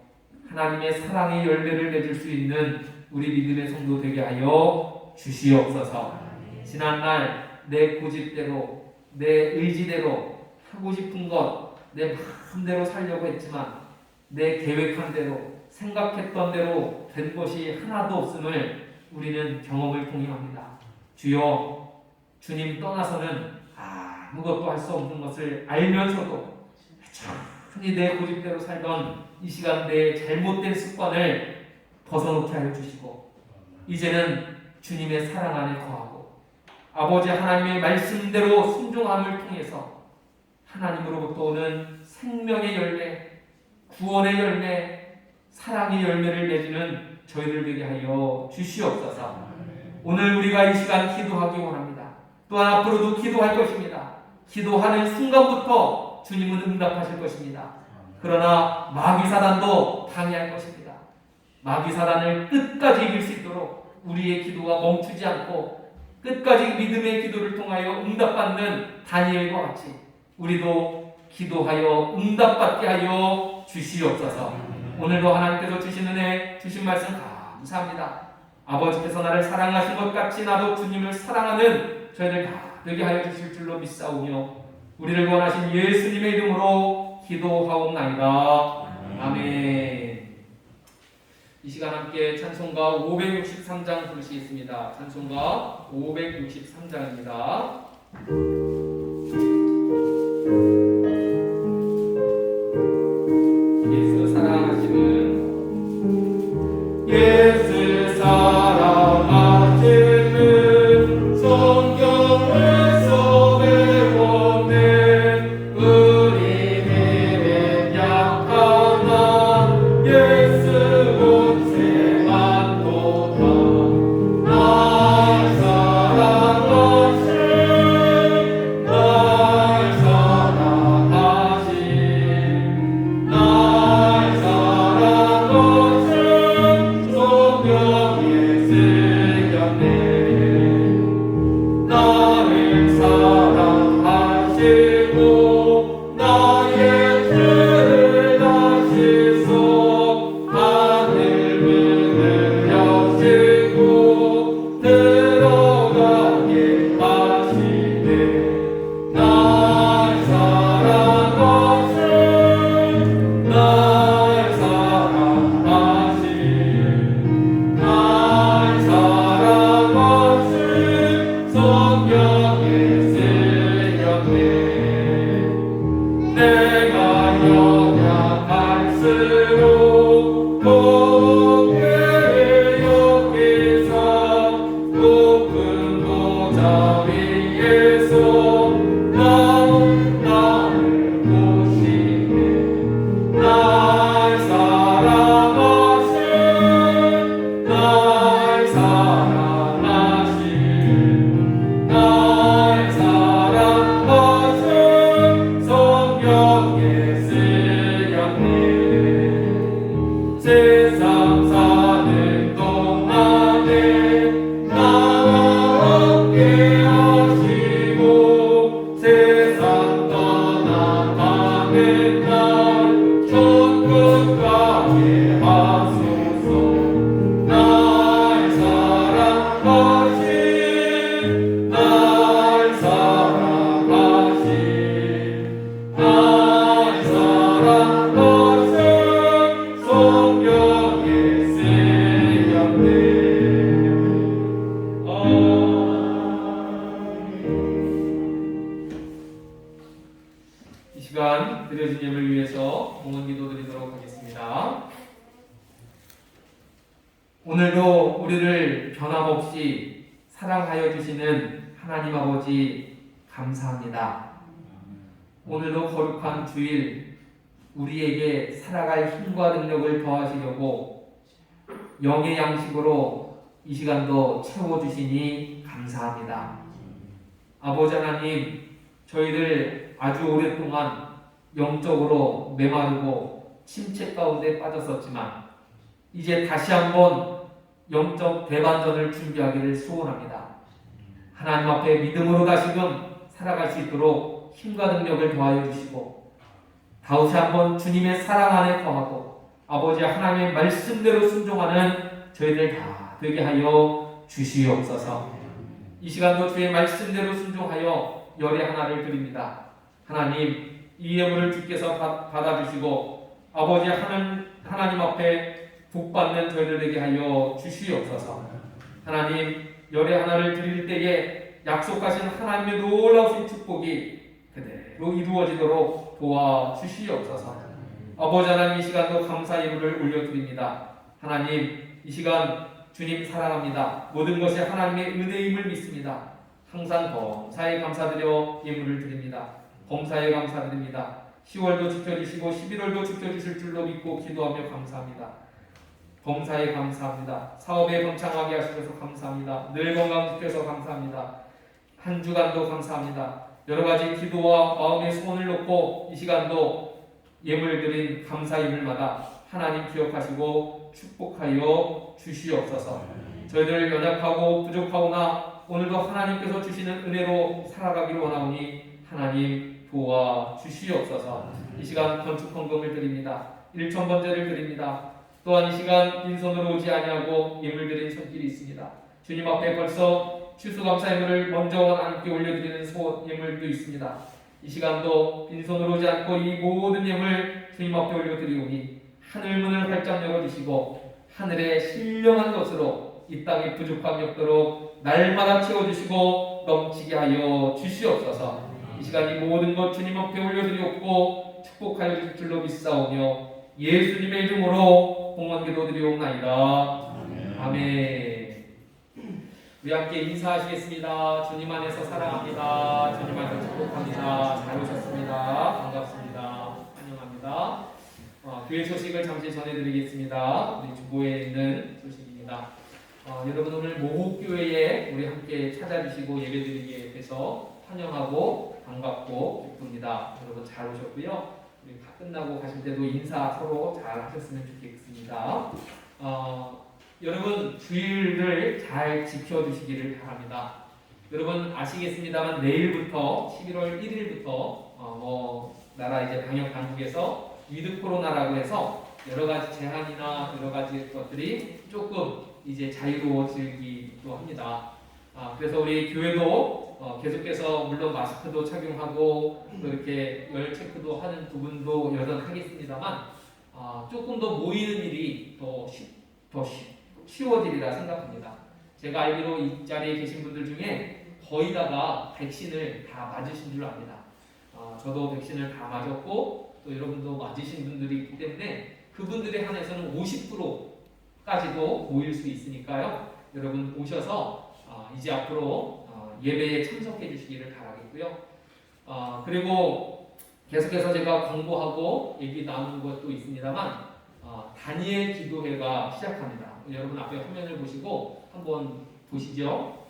하나님의 사랑의 열매를 맺을 수 있는 우리 믿음의 성도 되게 하여 주시옵소서. 지난날 내 고집대로 내 의지대로 하고 싶은 것 내 마음대로 살려고 했지만 내 계획한 대로 생각했던 대로 된 것이 하나도 없음을 우리는 경험을 통해 합니다. 주여 주님 떠나서는 아무것도 할 수 없는 것을 알면서도 천천히 내 고집대로 살던 이 시간 내 잘못된 습관을 벗어놓게 하여 주시고 이제는 주님의 사랑 안에 거하고 아버지 하나님의 말씀대로 순종함을 통해서 하나님으로부터 오는 생명의 열매, 구원의 열매, 사랑의 열매를 맺는 저희를 되게 하여 주시옵소서. 오늘 우리가 이 시간 기도하기 원합니다. 또한 앞으로도 기도할 것입니다. 기도하는 순간부터 주님은 응답하실 것입니다. 그러나 마귀사단도 방해할 것입니다. 마귀사단을 끝까지 이길 수 있도록 우리의 기도가 멈추지 않고 끝까지 믿음의 기도를 통하여 응답받는 다니엘과 같이 우리도 기도하여 응답받게 하여 주시옵소서. 오늘도 하나님께서 주신 은혜, 주신 말씀 감사합니다. 아버지께서 나를 사랑하신 것 같이 나도 주님을 사랑하는 저희들 다 되게 하여 주실 줄로 믿사오며 우리를 구원하신 예수님의 이름으로 기도하옵나이다. 아멘. 이 시간 함께 찬송가 563장 부르시겠습니다. 찬송가 563장입니다. 예수 사랑하시는 예수 사랑하시는 성경에서 배웠네 우리 믿음은 약하나 예수 못세만 도다 날 사랑하신 날 세상 사는 동안에 나와 함께 하시고 세상 떠나가는 날 천국가게 하소서. 날 사랑하신 날 사랑하신 날 사랑하신 성령의 세연대. 이 시간 드려진 예물 위해서 공헌 기도 드리도록 하겠습니다. 오늘도 우리를 변함없이 사랑하여 주시는 하나님 아버지 감사합니다. 오늘도 거룩한 주일 우리에게 살아갈 힘과 능력을 더하시려고 영의 양식으로 이 시간도 채워주시니 감사합니다. 아버지 하나님, 저희들 아주 오랫동안 영적으로 메마르고 침체 가운데 빠졌었지만 이제 다시 한번 영적 대반전을 준비하기를 소원합니다. 하나님 앞에 믿음으로 다시금 살아갈 수 있도록 힘과 능력을 더하여 주시고 다시 한번 주님의 사랑 안에 거하고 아버지 하나님의 말씀대로 순종하는 저희들 다 되게 하여 주시옵소서. 이 시간도 주의 말씀대로 순종하여 열의 하나를 드립니다. 하나님, 이 예물을 주께서 받아주시고 아버지 하나님 앞에 복받는 저희들 되게 하여 주시옵소서. 하나님, 열의 하나를 드릴 때에 약속하신 하나님의 놀라우신 축복이 그대로 이루어지도록 도와주시옵소서. 아버지 하나님, 이 시간도 감사 예물을 올려드립니다. 하나님, 이 시간 주님 사랑합니다. 모든 것이 하나님의 은혜임을 믿습니다. 항상 범사에 감사드려 예물을 드립니다. 범사에 감사드립니다. 10월도 지켜주시고 11월도 지켜주실 줄로 믿고 기도하며 감사합니다. 범사에 감사합니다. 사업에 번창하게 하시셔서 감사합니다. 늘 건강 지켜서 감사합니다. 한 주간도 감사합니다. 여러 가지 기도와 마음의 소원을 놓고 이 시간도 예물 드린 감사 예물마다 하나님 기억하시고 축복하여 주시옵소서. 저희들 연약하고 부족하오나 오늘도 하나님께서 주시는 은혜로 살아가기를 원하오니 하나님 도와주시옵소서. 이 시간 건축 헌금을 드립니다. 1,000번제를 드립니다. 또한 이 시간 빈손으로 오지 아니하고 예물 드린 손길이 있습니다. 주님 앞에 벌써 추수감사 예물을 먼저 하나님께 올려드리는 예물도 있습니다. 이 시간도 빈손으로 오지 않고 이 모든 예물 주님 앞에 올려드리오니 하늘 문을 활짝 열어주시고 하늘의 신령한 것으로 이 땅에 부족함이 없도록 날마다 채워주시고 넘치게 하여 주시옵소서. 이 시간 이 모든 것 주님 앞에 올려드리옵고 축복하여 주실 줄로 믿사오며 예수님의 이름으로 공헌기도 드리옵나이다. 아멘. 우리 함께 인사하시겠습니다. 주님 안에서 사랑합니다. 주님 안에서 축복합니다. 잘 오셨습니다. 반갑습니다. 환영합니다. 교회 소식을 잠시 전해드리겠습니다. 우리 주보에 있는 소식입니다. 여러분 오늘 모국교회에 우리 함께 찾아주시고 예배드리게 돼서 환영하고 반갑고 기쁩니다. 여러분 잘 오셨고요. 우리 다 끝나고 가실 때도 인사 서로 잘 하셨으면 좋겠습니다. 여러분 주일을 잘 지켜주시기를 바랍니다. 여러분 아시겠습니다만 내일부터 11월 1일부터 나라 이제 방역 당국에서 위드 코로나라고 해서 여러 가지 제한이나 여러 가지 것들이 조금 이제 자유로워지기도 합니다. 그래서 우리 교회도 계속해서 물론 마스크도 착용하고 또 이렇게 열 체크도 하는 부분도 여전하겠습니다만 조금 더 모이는 일이 더 쉬워지리라 생각합니다. 제가 알기로 이 자리에 계신 분들 중에 거의 다가 백신을 다 맞으신 줄 압니다. 저도 백신을 다 맞았고 또 여러분도 맞으신 분들이 있기 때문에 그분들에 한해서는 50%까지도 모일 수 있으니까요. 여러분 오셔서 이제 앞으로 예배에 참석해 주시기를 바라겠고요. 그리고 계속해서 제가 광고하고 얘기 나누는 것도 있습니다만 다니엘 기도회가 시작합니다. 여러분 앞에 화면을 보시고 한번 보시죠.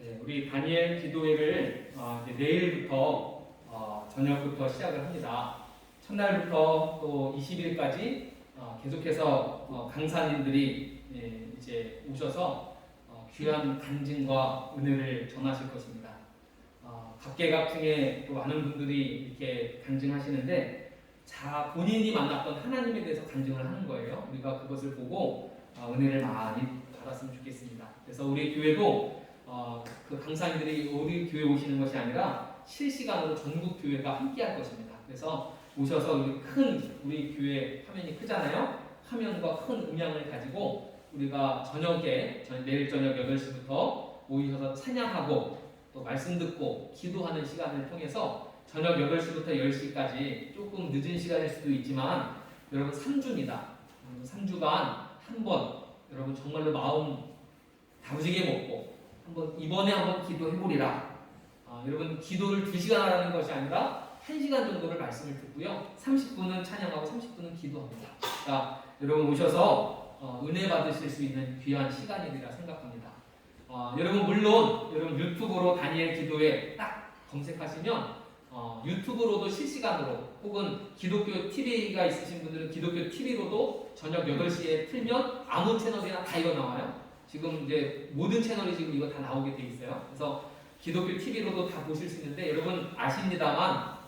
네, 우리 다니엘 기도회를 이제 내일부터 저녁부터 시작을 합니다. 첫날부터 또 20일까지 계속해서 강사님들이 이제 오셔서 귀한 간증과 은혜를 전하실 것입니다. 각계각층의 또 많은 분들이 이렇게 간증하시는데 본인이 만났던 하나님에 대해서 간증을 하는 거예요. 우리가 그것을 보고 은혜를 많이 받았으면 좋겠습니다. 그래서 우리 교회도 그 강사님들이 우리 교회 오시는 것이 아니라 실시간으로 전국 교회가 함께 할 것입니다. 그래서 오셔서 우리 교회 화면이 크잖아요. 화면과 큰 음향을 가지고 우리가 내일 저녁 8시부터 모이셔서 찬양하고 또 말씀 듣고 기도하는 시간을 통해서 저녁 8시부터 10시까지 조금 늦은 시간일 수도 있지만 여러분 3주입니다. 3주간 한번 여러분 정말로 마음 다부지게 먹고 이번에 한번 기도해보리라. 여러분 기도를 2시간 하라는 것이 아니라 1시간 정도를 말씀을 듣고요. 30분은 찬양하고 30분은 기도합니다. 그러니까 여러분 오셔서 은혜 받으실 수 있는 귀한 시간이리라 생각합니다. 여러분 물론 여러분 유튜브로 다니엘 기도회 딱 검색하시면 유튜브로도 실시간으로 혹은 기독교 TV가 있으신 분들은 기독교 TV로도 저녁 8시에 틀면 아무 채널이나 다 이거 나와요. 지금 이제 모든 채널이 지금 이거 다 나오게 돼 있어요. 그래서 기독교 TV로도 다 보실 수 있는데 여러분 아십니다만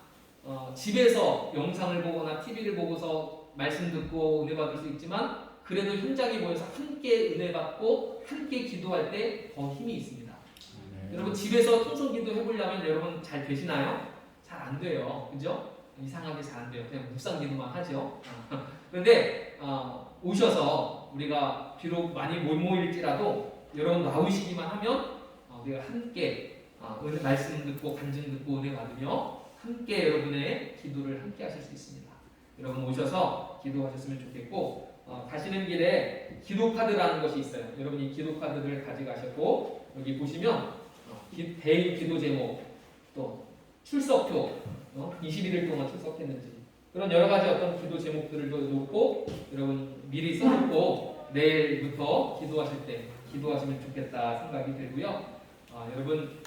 집에서 영상을 보거나 TV를 보고서 말씀 듣고 은혜 받을 수 있지만 그래도 현장에 모여서 함께 은혜 받고 함께 기도할 때 더 힘이 있습니다. 여러분 집에서 통성기도 해보려면 여러분 잘 되시나요? 잘 안 돼요. 그죠? 이상하게 잘 안 돼요. 그냥 묵상기도만 하죠. 그런데 오셔서 우리가 비록 많이 못 모일지라도 여러분 나오시기만 하면 우리가 함께 말씀 듣고 간증 듣고 은혜 받으며 함께 여러분의 기도를 함께 하실 수 있습니다. 여러분 오셔서 기도하셨으면 좋겠고 가시는 길에 기도카드라는 것이 있어요. 여러분이 기도카드를 가져가셨고 여기 보시면 대인 기도 제목 또 출석표 21일 동안 출석했는지 그런 여러 가지 어떤 기도 제목들을 놓고 여러분 미리 써놓고 내일부터 기도하실 때 기도하시면 좋겠다 생각이 들고요. 여러분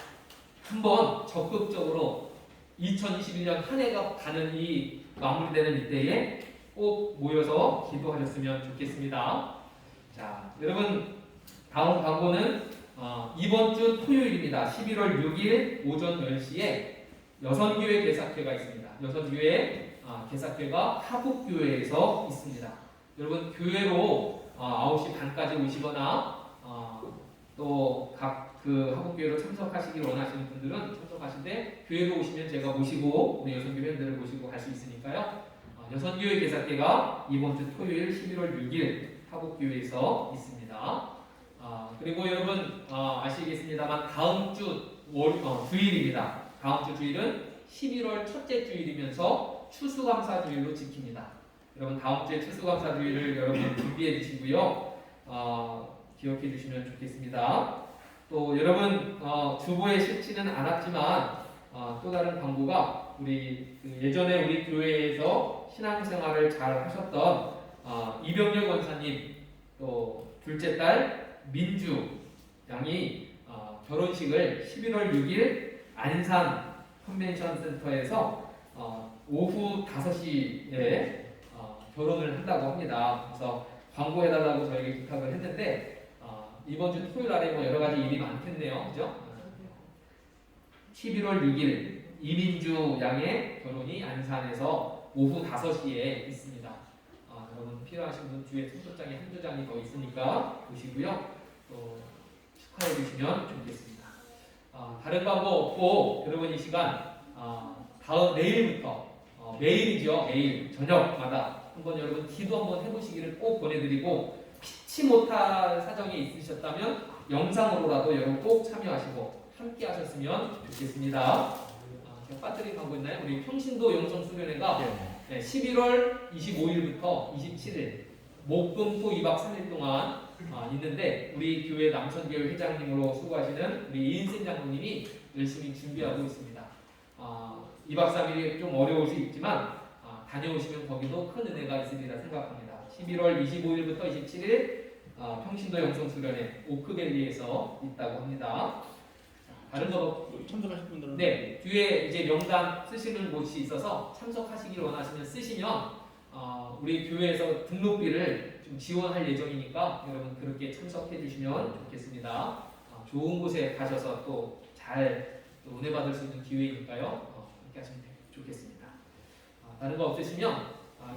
한번 적극적으로 2021년 한 해가 가는 이 마무리되는 이때에 꼭 모여서 기도하셨으면 좋겠습니다. 자, 여러분 다음 광고는 이번 주 토요일입니다. 11월 6일 오전 10시에 여선교회 개사회가 있습니다. 여선교회 개사회가 하북교회에서 있습니다. 여러분 교회로 9시 반까지 오시거나 또 각 그 하북교회로 참석하시길 원하시는 분들은 참석하시되 교회로 오시면 제가 모시고 우리 여선교회원들을 모시고 갈 수 있으니까요. 여선교회 개사회가 이번 주 토요일 11월 6일 하북교회에서 있습니다. 그리고 여러분 아시겠습니다만 다음 주 주일입니다. 다음 주 주일은 11월 첫째 주일이면서 추수감사주일로 지킵니다. 여러분 다음 주에 추수감사주일을 여러분 준비해 주시고요. 기억해 주시면 좋겠습니다. 또 여러분 주보에 쉽지는 않았지만 또 다른 광고가 우리 예전에 우리 교회에서 신앙생활을 잘 하셨던 이병렬 권사님 또 둘째 딸 민주 양이 결혼식을 11월 6일 안산 컨벤션 센터에서 오후 5시에 결혼을 한다고 합니다. 그래서 광고해달라고 저에게 부탁을 했는데 이번 주 토요일 날에 뭐 여러 가지 일이 많겠네요. 그죠? 11월 6일 이민주 양의 결혼이 안산에서 오후 5시에 있습니다. 여러분 필요하신 분 뒤에 통장이 한두 장이 더 있으니까 보시고요. 또 축하해 주시면 좋겠습니다. 다른 광고 없고 여러분 이 시간 내일부터 매일이죠. 매일 저녁마다 한번 여러분 기도 한번 해보시기를 꼭 보내드리고 피치 못할 사정이 있으셨다면 영상으로라도 여러분 꼭 참여하시고 함께 하셨으면 좋겠습니다. 배터리 광고 있나요? 우리 평신도 영성수련회가 11월 25일부터 27일 목금토 2박 3일 동안 있는데 우리 교회 남천교회 회장님으로 수고하시는 우리 이인생 장로님이 열심히 준비하고 있습니다. 2박 3일이 좀 어려울 수 있지만 다녀오시면 거기도 큰 은혜가 있으리라 생각합니다. 11월 25일부터 27일 평신도 영성수련회 오크밸리에서 있다고 합니다. 다른 거 참석하실 분들은 네, 뒤에 이제 명단 쓰시는 곳이 있어서 참석하시길 원하시면 쓰시면 우리 교회에서 등록비를 좀 지원할 예정이니까 여러분 그렇게 참석해 주시면 좋겠습니다. 좋은 곳에 가셔서 또 잘 은혜 받을 수 있는 기회니까요. 그렇게 하시면 좋겠습니다. 다른 거 없으시면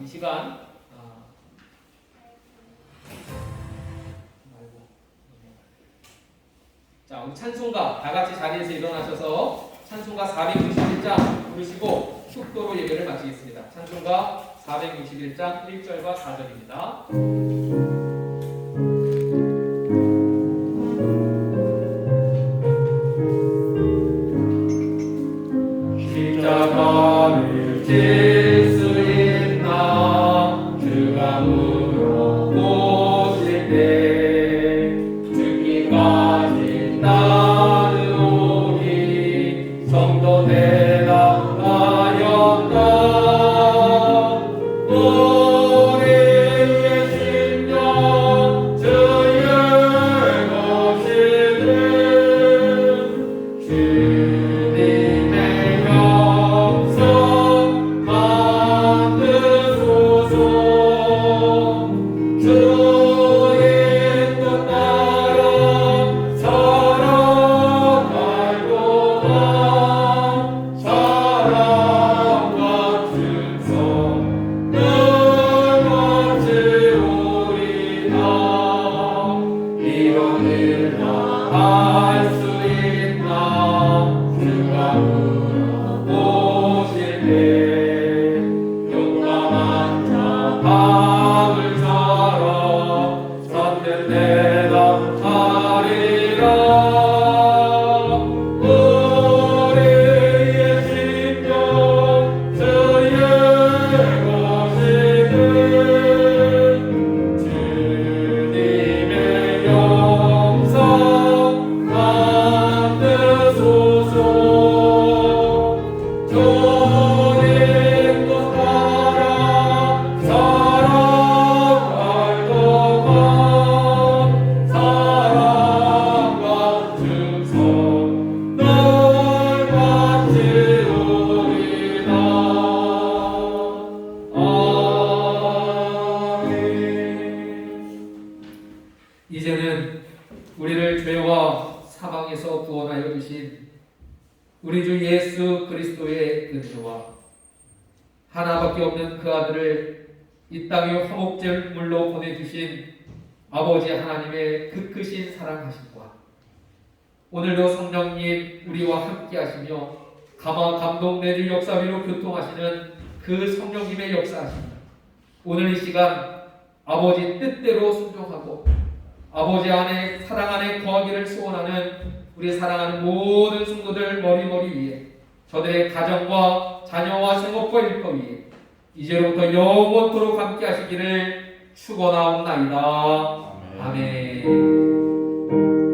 이 시간 자, 우리 찬송가 다 같이 자리에서 일어나셔서 찬송가 461장 부르시고 축도로 예배를 마치겠습니다. 찬송가 461장 1절과 4절입니다. 십자가를 질 수 있나 그가 물어보실 때 죽기까지 따르오니 성도 대답하였다. 우리의 심령 주의 것이든 주님의 영성 만드소서. 주의 뜻 따라 살아갈 동안 사랑과 충성 늘 같이 우리가 이런 일 다 할 수 있나 그가 물어보실 때 용감한 자 바울처럼 선뜻 대답하리라. 우리의 심령 주의 것이든 주님의 영성 만드소서. 주님 뜻 따라 살아갈 동안 사랑과 충성 늘 같이 우리가 아멘. 이제는 우리를 죄와 사망에서 구원하여 주신 우리 주 예수 그리스도의 은혜와 하나밖에 없는 그 아들을 이 땅에 화목제물로 보내주신 아버지 하나님의 그 크신 사랑하심과 오늘도 성령님 우리와 함께 하시며 감동 내주 역사 위로 교통하시는 그 성령님의 역사하심, 오늘 이 시간 아버지 뜻대로 순종하고 아버지 안에 사랑 안에 거하기를 소원하는 우리 사랑하는 모든 성도들 머리 위에 저들의 가정과 자녀와 생업과 일터 위에 이제로부터 영원토록 함께 하시기를 축원하옵나이다. 아멘.